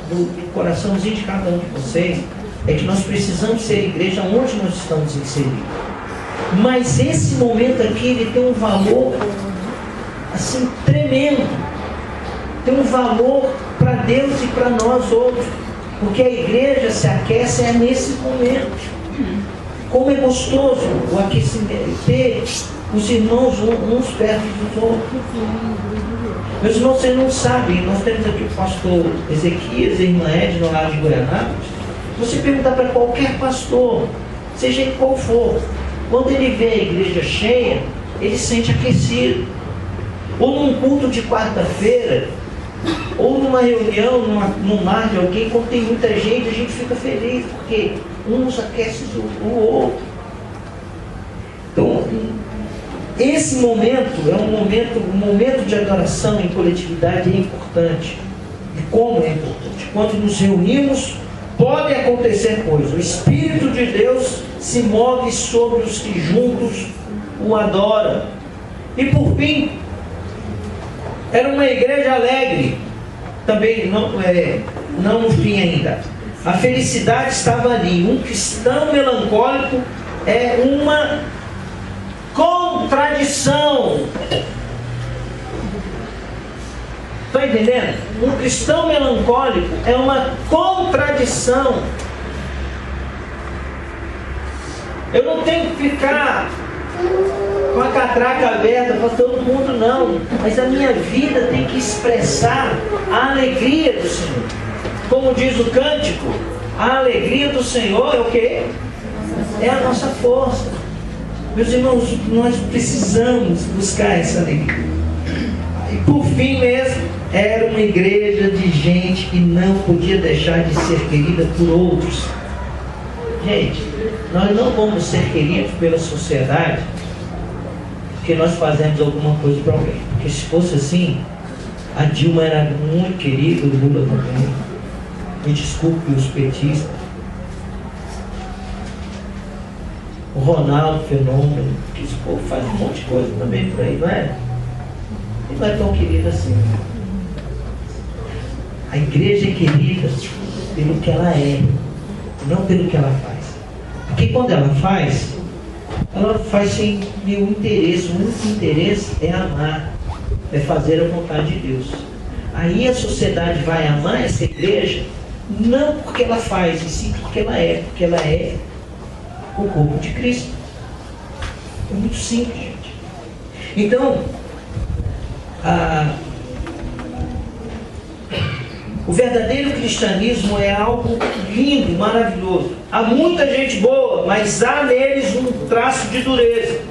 do coraçãozinho de cada um de vocês é que nós precisamos ser igreja onde nós estamos inseridos. Mas esse momento aqui, ele tem um valor assim tremendo. Tem um valor para Deus e para nós outros. Porque a igreja se aquece é nesse momento. Como é gostoso o aquecimento, ter os irmãos uns perto dos outros. Meus irmãos, vocês não sabem, nós temos aqui o pastor Ezequias e a irmã Edna lá de Goianápolis. Você perguntar para qualquer pastor, seja ele qual for, quando ele vê a igreja cheia, ele se sente aquecido. Ou num culto de quarta-feira, ou numa reunião, num lar de alguém, quando tem muita gente, a gente fica feliz, porque uns aquecem o outro. Então, esse momento é um momento de adoração em coletividade é importante. E como é importante? Quando nos reunimos, pode acontecer coisas. O Espírito de Deus se move sobre os que juntos o adoram. E por fim, era uma igreja alegre. Também não no fim ainda. A felicidade estava ali. Um cristão melancólico é uma contradição. Está entendendo? Um cristão melancólico é uma contradição. Eu não tenho que ficar com a catraca aberta para todo mundo, não. Mas a minha vida tem que expressar a alegria do Senhor. Como diz o cântico, a alegria do Senhor é o quê? É a nossa força. Meus irmãos, nós precisamos buscar essa alegria. E por fim mesmo, era uma igreja de gente que não podia deixar de ser querida por outros. Gente, nós não vamos ser queridos pela sociedade porque nós fazemos alguma coisa para alguém. Porque se fosse assim, a Dilma era muito querida, o Lula também. Me desculpe os petistas. O Ronaldo Fenômeno, que esse povo faz um monte de coisa também por aí, não é? Ele não é tão querido assim. A igreja é querida pelo que ela é, não pelo que ela faz. Porque quando ela faz, ela faz sem nenhum interesse. O único interesse é amar, é fazer a vontade de Deus. Aí a sociedade vai amar essa igreja, não porque ela faz, e sim porque ela é o corpo de Cristo. É muito simples, gente. Então, o verdadeiro cristianismo é algo lindo, maravilhoso. Há muita gente boa, mas há neles um traço de dureza.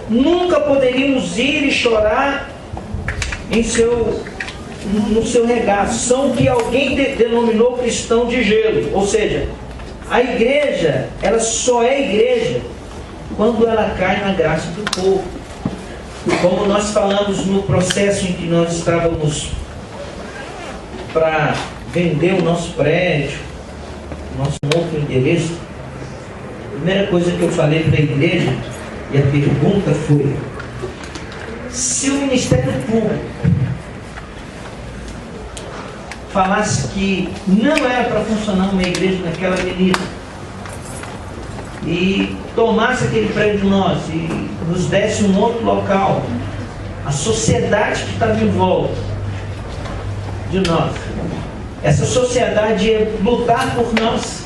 Nunca poderíamos ir e chorar no seu regaço. São o que alguém denominou cristão de gelo. Ou seja, a igreja, ela só é igreja quando ela cai na graça do povo. Como nós falamos no processo em que nós estávamos para vender o nosso prédio, o nosso outro endereço, a primeira coisa que eu falei para a igreja, e a pergunta foi: se o Ministério Público falasse que não era para funcionar uma igreja naquela avenida, e tomasse aquele prédio de nós e nos desse um outro local, a sociedade que estava em volta de nós, essa sociedade ia lutar por nós,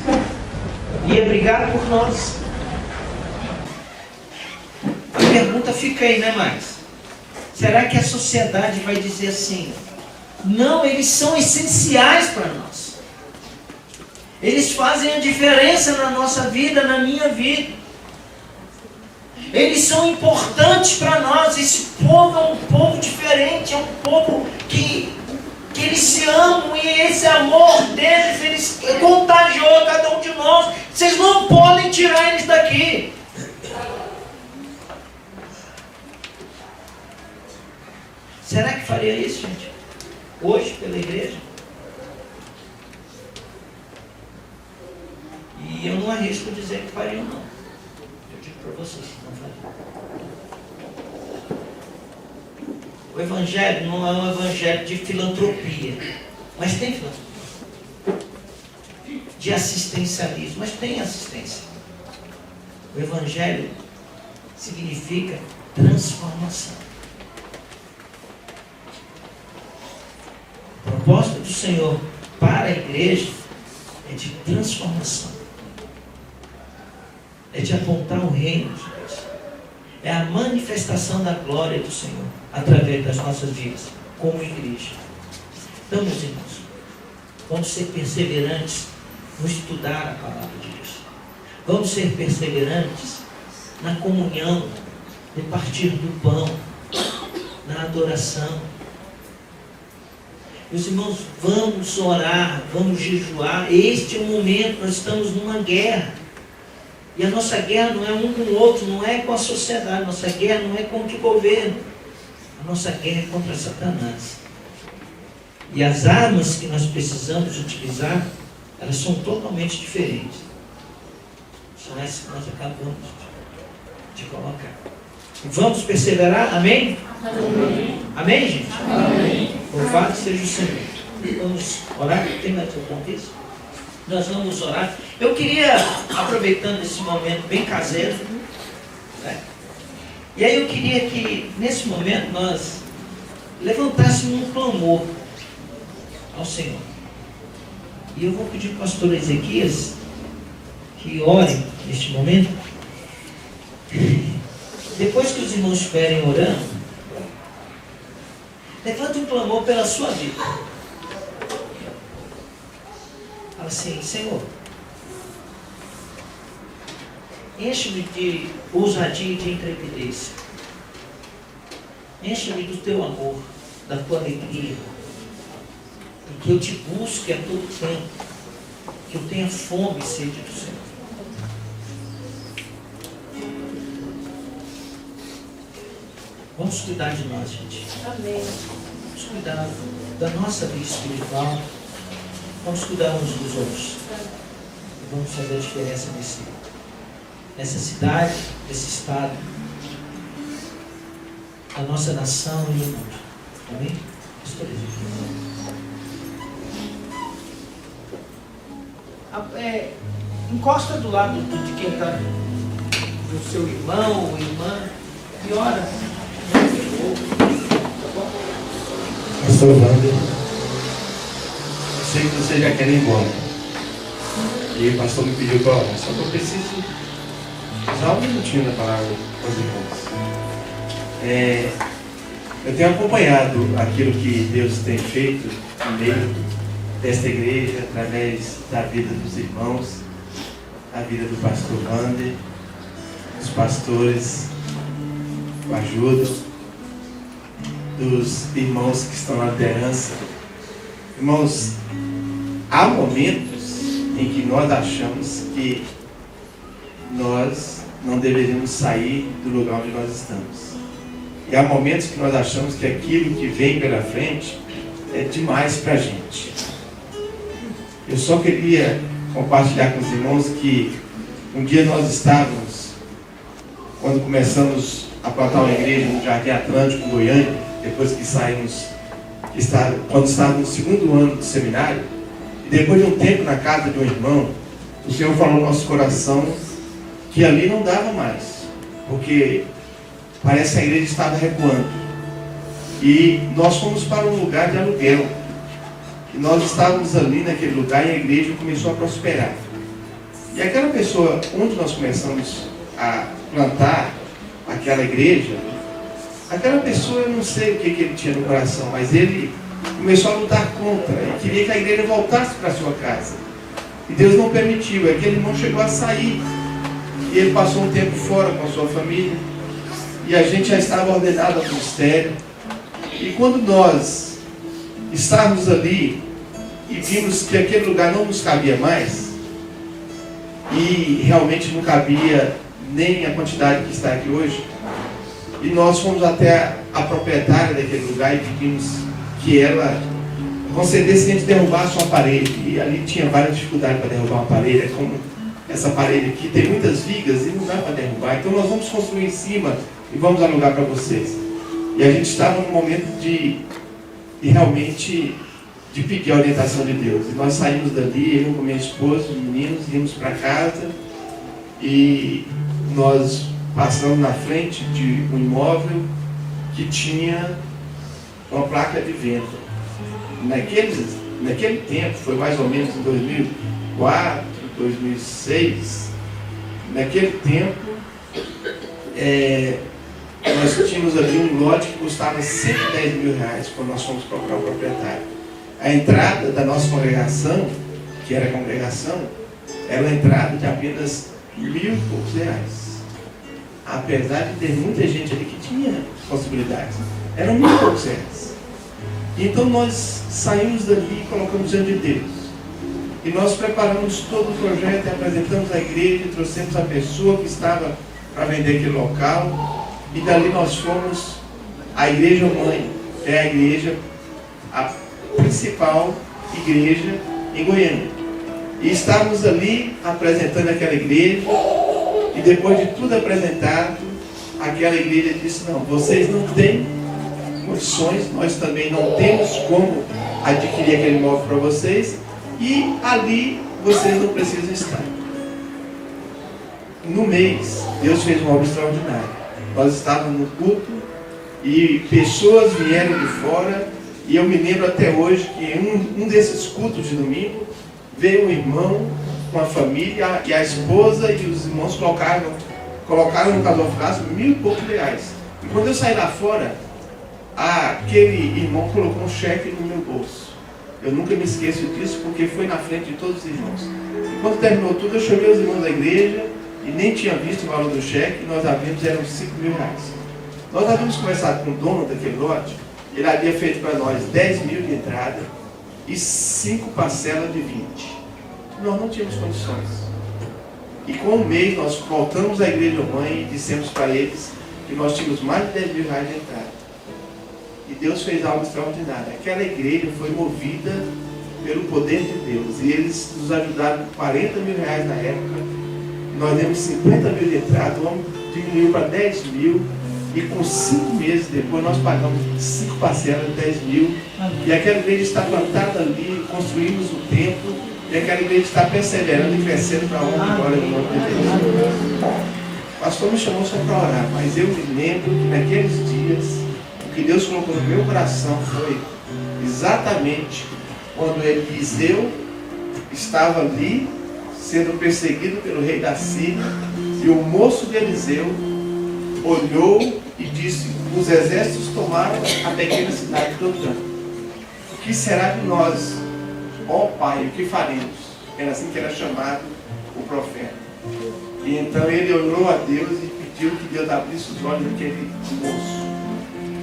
ia brigar por nós. A pergunta fica aí, né, mais? Será que a sociedade vai dizer assim: não, eles são essenciais para nós, eles fazem a diferença na nossa vida, na minha vida, eles são importantes para nós, esse povo é um povo diferente, é um povo que eles se amam, e esse amor deles, eles contagiou cada um de nós, vocês não podem tirar eles daqui. Será que faria isso, gente? Hoje, pela igreja? E eu não arrisco dizer que faria ou não. Eu digo para vocês que não faria. O evangelho não é um evangelho de filantropia, mas tem filantropia. De assistencialismo, mas tem assistência. O evangelho significa transformação. A proposta do Senhor para a igreja é de transformação. É de apontar o reino de Deus. É a manifestação da glória do Senhor através das nossas vidas, como igreja. Então, meus irmãos, vamos ser perseverantes no estudar a palavra de Deus. Vamos ser perseverantes na comunhão, no partir do pão, na adoração. Meus irmãos, vamos orar, vamos jejuar. Este é o momento, nós estamos numa guerra. E a nossa guerra não é um com o outro, não é com a sociedade, a nossa guerra não é contra o governo. A nossa guerra é contra Satanás. E as armas que nós precisamos utilizar, elas são totalmente diferentes. São essas que nós acabamos de colocar. E vamos perseverar, amém? Amém, amém, gente? Amém. Louvado seja o Senhor. Vamos orar? Tem mais alguma coisa? Nós vamos orar. Eu queria, aproveitando esse momento bem caseiro, né? E aí eu queria que, nesse momento, nós levantássemos um clamor ao Senhor. E eu vou pedir para o pastor Ezequias que ore neste momento. Depois que os irmãos estiverem orando, levante um clamor pela sua vida. Fala assim: Senhor, enche-me de ousadia e de intrepidez. Enche-me do teu amor, da tua alegria. E que eu te busque a todo tempo. Que eu tenha fome e sede do Senhor. Vamos cuidar de nós, gente. Amém. Vamos cuidar da nossa vida espiritual. Vamos cuidar uns dos outros. E vamos fazer a diferença nessa cidade, nesse estado, na nossa nação e no mundo. Amém? Encosta do lado de quem está no seu irmão ou irmã e ora. Pastor Wander, eu sei que você já quer ir embora. E o pastor me pediu para orar, só que eu preciso usar um minutinho da palavra com os irmãos. Eu tenho acompanhado aquilo que Deus tem feito no meio desta igreja, através da vida dos irmãos, a vida do pastor Wander, dos pastores que o ajudam, dos irmãos que estão na liderança. Irmãos, há momentos em que nós achamos que nós não deveríamos sair do lugar onde nós estamos. E há momentos que nós achamos que aquilo que vem pela frente é demais para a gente. Eu só queria compartilhar com os irmãos que um dia nós estávamos, quando começamos a plantar uma igreja no Jardim Atlântico, em Goiânia, depois que saímos, quando estávamos no segundo ano do seminário, e depois de um tempo na casa de um irmão, o Senhor falou no nosso coração que ali não dava mais, porque parece que a igreja estava recuando. E nós fomos para um lugar de aluguel. E nós estávamos ali naquele lugar e a igreja começou a prosperar. E aquela pessoa, onde nós começamos a plantar aquela igreja, aquela pessoa, eu não sei o que ele tinha no coração, mas ele começou a lutar contra. Ele queria que a igreja voltasse para a sua casa. E Deus não permitiu. Aquele irmão chegou a sair. E ele passou um tempo fora com a sua família. E a gente já estava ordenado ao ministério. E quando nós estávamos ali e vimos que aquele lugar não nos cabia mais, e realmente não cabia nem a quantidade que está aqui hoje, e nós fomos até a proprietária daquele lugar e pedimos que ela concedesse que a gente derrubasse uma parede. E ali tinha várias dificuldades para derrubar uma parede. É como essa parede aqui, tem muitas vigas e não dá para derrubar. Então nós vamos construir em cima e vamos alugar para vocês. E a gente estava num momento de realmente de pedir a orientação de Deus. E nós saímos dali, eu com minha esposa, os meninos, íamos para casa e nós passamos na frente de um imóvel que tinha uma placa de venda. Naquele tempo, foi mais ou menos em 2004, 2006, naquele tempo, nós tínhamos ali um lote que custava 110 mil reais quando nós fomos procurar o proprietário. A entrada da nossa congregação, que era a congregação, era uma entrada de apenas R$1.000 e poucos. Apesar de ter muita gente ali que tinha possibilidades, eram R$1.000 e poucos. Então nós saímos dali e colocamos diante de Deus. E nós preparamos todo o projeto, apresentamos a igreja, trouxemos a pessoa que estava para vender aquele local. E dali nós fomos à igreja mãe, é a igreja, a principal igreja em Goiânia. E estávamos ali apresentando aquela igreja. E depois de tudo apresentado, aquela igreja disse: não, vocês não têm condições, nós também não temos como adquirir aquele imóvel para vocês, e ali vocês não precisam estar. No mês, Deus fez uma obra extraordinária. Nós estávamos no culto e pessoas vieram de fora, e eu me lembro até hoje que em um desses cultos de domingo veio um irmão com a família e a esposa, e os irmãos colocaram no gasofilaço R$1.000 e poucos. E quando eu saí lá fora, aquele irmão colocou um cheque no meu bolso. Eu nunca me esqueço disso, porque foi na frente de todos os irmãos. E quando terminou tudo, eu chamei os irmãos da igreja e nem tinha visto o valor do cheque, e nós havíamos, eram R$5.000. Nós havíamos conversado com o dono daquele lote, ele havia feito para nós 10 mil de entrada e 5 parcelas de 20. Nós não tínhamos condições. E com um mês nós voltamos à igreja mãe e dissemos para eles que nós tínhamos mais de 10 mil reais de entrada. E Deus fez algo extraordinário. Aquela igreja foi movida pelo poder de Deus. E eles nos ajudaram com 40 mil reais na época. Nós demos 50 mil de entrada, o homem diminuiu para 10 mil. E com 5 meses depois nós pagamos 5 parcelas de 10 mil. E aquela igreja está plantada ali, construímos o templo. E aquela igreja está perseverando e crescendo para a honra e glória do nome de Deus. O pastor me chamou só para orar, mas eu me lembro que naqueles dias, o que Deus colocou no meu coração foi exatamente quando Eliseu estava ali, sendo perseguido pelo rei da Síria, e o moço de Eliseu olhou e disse: os exércitos tomaram a pequena cidade de Dotã. O que será de nós, ó Pai, o que faremos? Era assim que era chamado o profeta. E então ele orou a Deus e pediu que Deus abrisse os olhos daquele moço.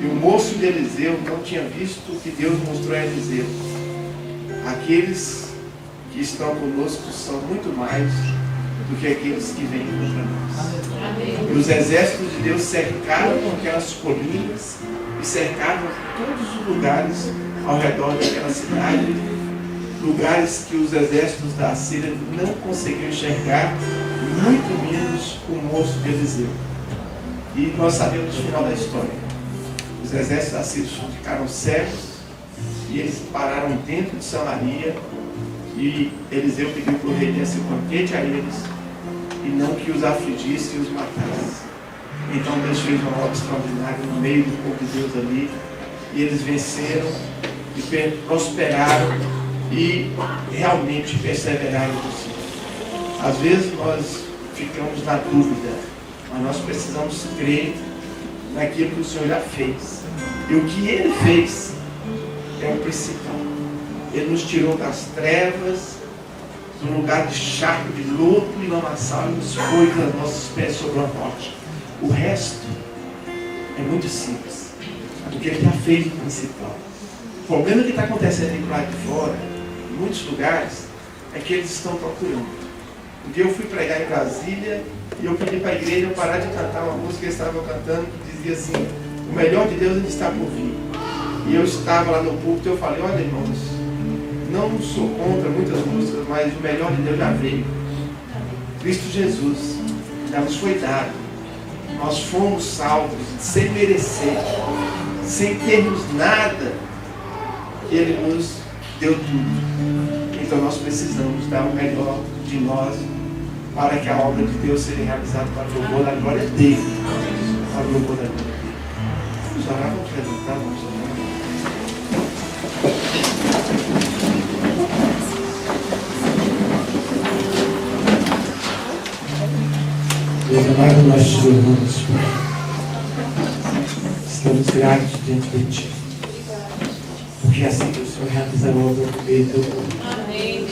E o moço de Eliseu não tinha visto o que Deus mostrou a Eliseu. Aqueles que estão conosco são muito mais do que aqueles que vêm contra nós. E os exércitos de Deus cercaram aquelas colinas e cercaram todos os lugares ao redor daquela cidade, lugares que os exércitos da Síria não conseguiam enxergar, muito menos o moço de Eliseu. E nós sabemos o final da história. Os exércitos da Síria ficaram cegos e eles pararam dentro de Samaria, e Eliseu pediu para o rei desse banquete a eles e não que os afligisse e os matasse. Então Deus fez uma obra extraordinária no meio do povo de Deus ali, e eles venceram e prosperaram e realmente perseveraram no Senhor. Às vezes nós ficamos na dúvida, mas nós precisamos crer naquilo que o Senhor já fez. E o que Ele fez é o principal. Ele nos tirou das trevas, do lugar de charco, de luto e lamaçal, e nos pôs os nossos pés sobre a morte. O resto é muito simples, porque Ele já fez o principal. O problema que está acontecendo aqui do lado de fora, em muitos lugares, é que eles estão procurando. Um dia eu fui pregar em Brasília e eu pedi para a igreja parar de cantar uma música que eles estavam cantando, que dizia assim: o melhor de Deus ainda está por vir. E eu estava lá no púlpito e eu falei: olha, irmãos, não sou contra muitas músicas, mas o melhor de Deus já veio. Cristo Jesus já nos foi dado. Nós fomos salvos sem merecer, sem termos nada. Ele nos deu tudo. Então nós precisamos dar o melhor de nós para que a obra de Deus seja realizada para o louvor da glória dele. Para o louvor da glória dele. Vamos orar, vamos levantar, vamos orar. Deus amado, nós te louvamos, Pai. Estamos gratos diante de Ti, porque é assim que o Senhor realiza a obra no meio do mundo. Amém.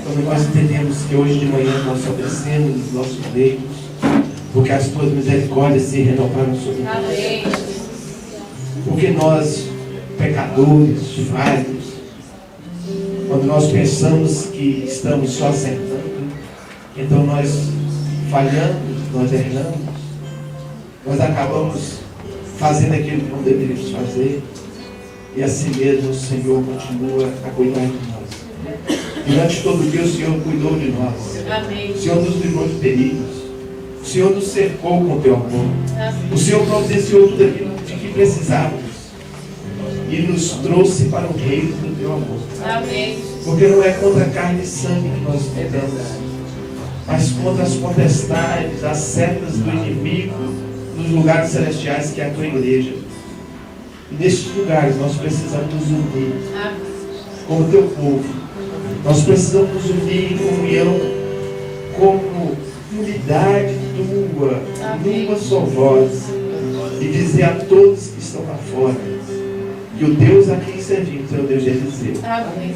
Quando nós entendemos que hoje de manhã nós obedecemos os nossos leitos, porque as Tuas misericórdias se renovaram sobre nós. Amém. Porque nós, pecadores, falhos, quando nós pensamos que estamos só acertando, então nós falhamos, nós erramos, nós acabamos fazendo aquilo que não deveríamos fazer, e assim mesmo o Senhor continua a cuidar de nós. Durante todo o dia o Senhor cuidou de nós. Amém. O Senhor nos livrou de perigos. O Senhor nos cercou com o teu amor. O Senhor providenciou tudo aquilo de que precisávamos e nos trouxe para o reino do teu amor. Amém. Porque não é contra carne e sangue que nós lutamos, mas contra as potestades, as setas do inimigo nos lugares celestiais, que é a tua igreja. E nestes lugares nós precisamos nos unir como teu povo. Nós precisamos nos unir em comunhão, como unidade tua, numa só voz, e dizer a todos que estão lá fora que o Deus a quem servimos é o Deus de Eliseu. Amém.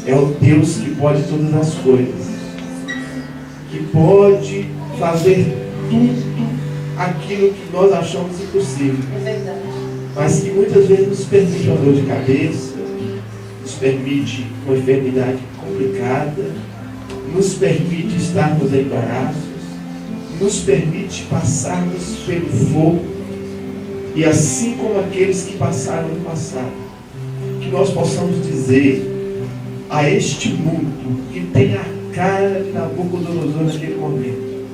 É o Deus que pode todas as coisas, que pode fazer tudo aquilo que nós achamos impossível, É verdade. mas que muitas vezes nos permite uma dor de cabeça, nos permite uma enfermidade complicada, nos permite estarmos em embaraços, nos permite passarmos pelo fogo, e assim como aqueles que passaram no passado, que nós possamos dizer a este mundo que tem a cara de Nabucodonosor naquele momento: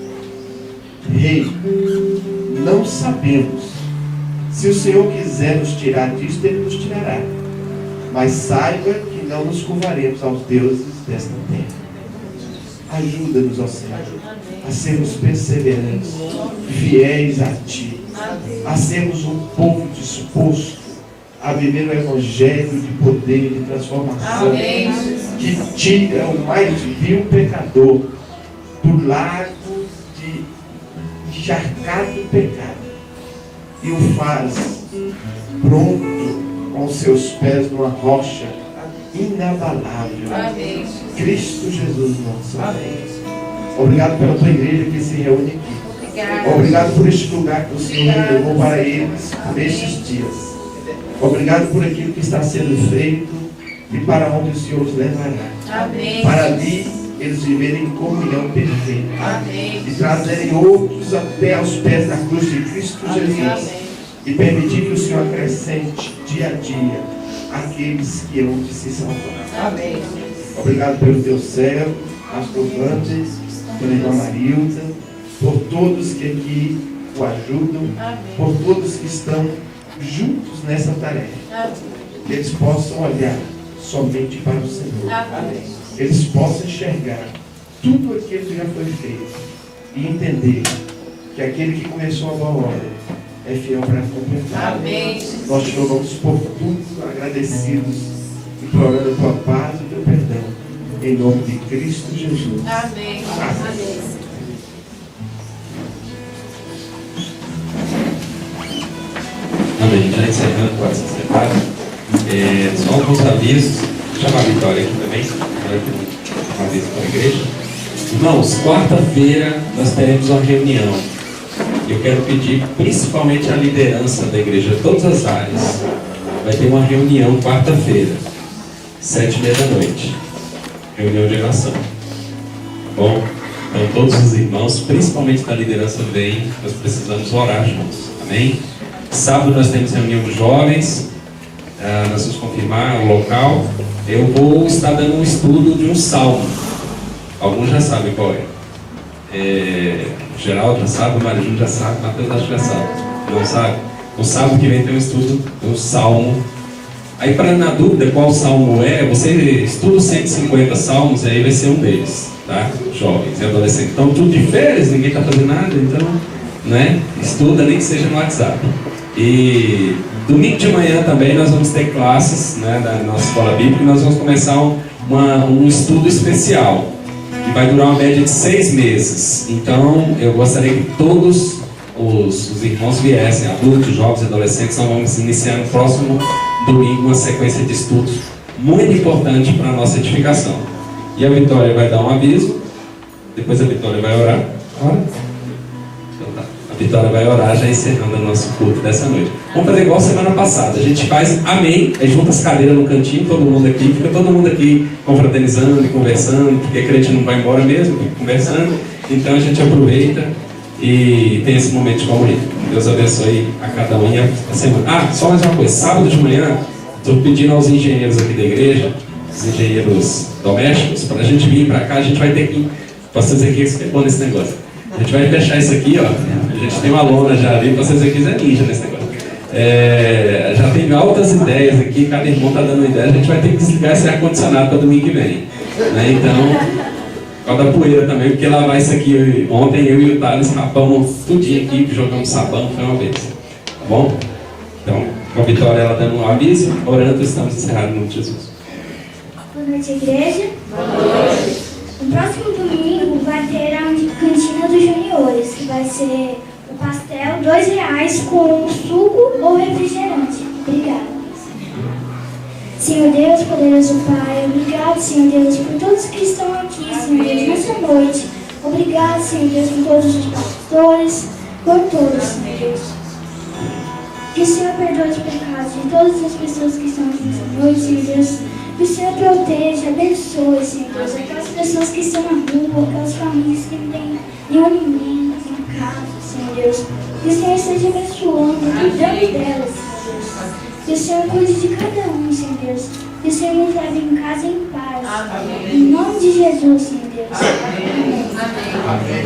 Rei, não sabemos. Se o Senhor quiser nos tirar disto, Ele nos tirará. Mas saiba que não nos curvaremos aos deuses desta terra. Ajuda-nos, ó Senhor, a sermos perseverantes, fiéis a Ti, a sermos um povo disposto a viver o Evangelho de poder e de transformação, que tira o mais vil pecador do lago de encharcado do pecado e o faz pronto com seus pés numa rocha inabalável. Cristo Jesus nosso. Obrigado pela tua igreja que se reúne aqui. Obrigado por este lugar que o Senhor me levou para eles por estes dias. Obrigado por aquilo que está sendo feito e para onde o Senhor os levará. Para ali eles viverem em comunhão perfeita. E trazerem outros até aos pés da cruz de Cristo Jesus. E permitir que o Senhor acrescente dia a dia aqueles que hão de se salvar. Obrigado pelo teu servo, pastor Vandes, pela irmã Marilda, por todos que aqui o ajudam, por todos que estão juntos nessa tarefa. Que eles possam olhar somente para o Senhor. Eles possam enxergar tudo aquilo que já foi feito e entender que aquele que começou a boa obra é fiel para completar. Nós te louvamos por tudo, agradecidos, implorando a tua paz e o teu perdão, em nome de Cristo Jesus. Amém. Amém. Já encerrando com essa separada, só alguns avisos. Vou chamar a Vitória aqui também, um aviso para a igreja. Irmãos, quarta-feira nós teremos uma reunião. Eu quero pedir principalmente a liderança da igreja, todas as áreas. Vai ter uma reunião quarta-feira, 19h30, reunião de oração. Bom, então todos os irmãos, principalmente da liderança, vêm, nós precisamos orar juntos. Amém? Sábado nós temos reunião de jovens, nós vamos confirmar o local. Eu vou estar dando um estudo de um salmo. Alguns já sabem qual é. Geraldo já sabe, o Marijum já sabe, Matheus acho que já sabe. Não sabe? No sábado que vem tem um estudo do salmo. Aí, para na dúvida qual salmo você estuda os 150 salmos e aí vai ser um deles, tá? Jovens e adolescentes. Então, tudo de férias, ninguém está fazendo nada, então, né? Estuda, nem que seja no WhatsApp. E domingo de manhã também nós vamos ter classes, né, da nossa escola bíblica, e nós vamos começar um estudo especial. Que vai durar uma média de 6 meses. Então, eu gostaria que todos os irmãos viessem, adultos, jovens e adolescentes. Nós vamos iniciar no próximo domingo uma sequência de estudos muito importante para a nossa edificação. E a Vitória vai dar um aviso, depois a Vitória vai orar. Então tá. A Vitória vai orar, já encerrando o nosso culto dessa noite. Vamos fazer igual semana passada. A gente faz amém, aí junta as cadeiras no cantinho, todo mundo aqui, fica todo mundo aqui confraternizando e conversando, porque a crente não vai embora mesmo, fica conversando. Então a gente aproveita e tem esse momento de comunhão. Deus abençoe a cada um e a semana. Só mais uma coisa, sábado de manhã, estou pedindo aos engenheiros aqui da igreja, os engenheiros domésticos, para a gente vir para cá, a gente vai ter que, posso dizer que isso é bom nesse negócio. A gente vai fechar isso aqui, ó. A gente tem uma lona já ali, vocês aqui é ninja nesse negócio. Já tem altas ideias aqui, cada irmão está dando uma ideia. A gente vai ter que desligar esse ar-condicionado para domingo que vem, né? Então, por causa da poeira também, porque lavar isso aqui ontem, eu e o Thales rapamos tudinho aqui, jogamos sabão, foi uma vez. Tá bom? Então, com a Vitória ela dando um aviso, orando, estamos encerrados no nome de Jesus. Boa noite, igreja. Boa noite. No próximo domingo vai ter a cantina dos juniores, que vai ser o pastel R$2 com suco ou refrigerante. Obrigada. Senhor Deus, poderoso Pai, obrigado, Senhor Deus, por todos que estão aqui, Senhor Deus, nessa noite. Obrigado, Senhor Deus, por todos os pastores, por todos, Senhor Deus. Que o Senhor perdoe os pecados de todas as pessoas que estão aqui nessa noite, Senhor Deus. Que o Senhor proteja, abençoe, Senhor Deus, aquelas pessoas que estão na rua, aquelas famílias que não têm nenhum alimento em casa, Senhor Deus. Que o Senhor esteja abençoando, cuidando delas, Senhor Deus. Que o Senhor cuide de cada um, Senhor Deus. Que o Senhor nos leve em casa em paz. Amém. Em nome de Jesus, Senhor Deus. Amém. Amém. Amém.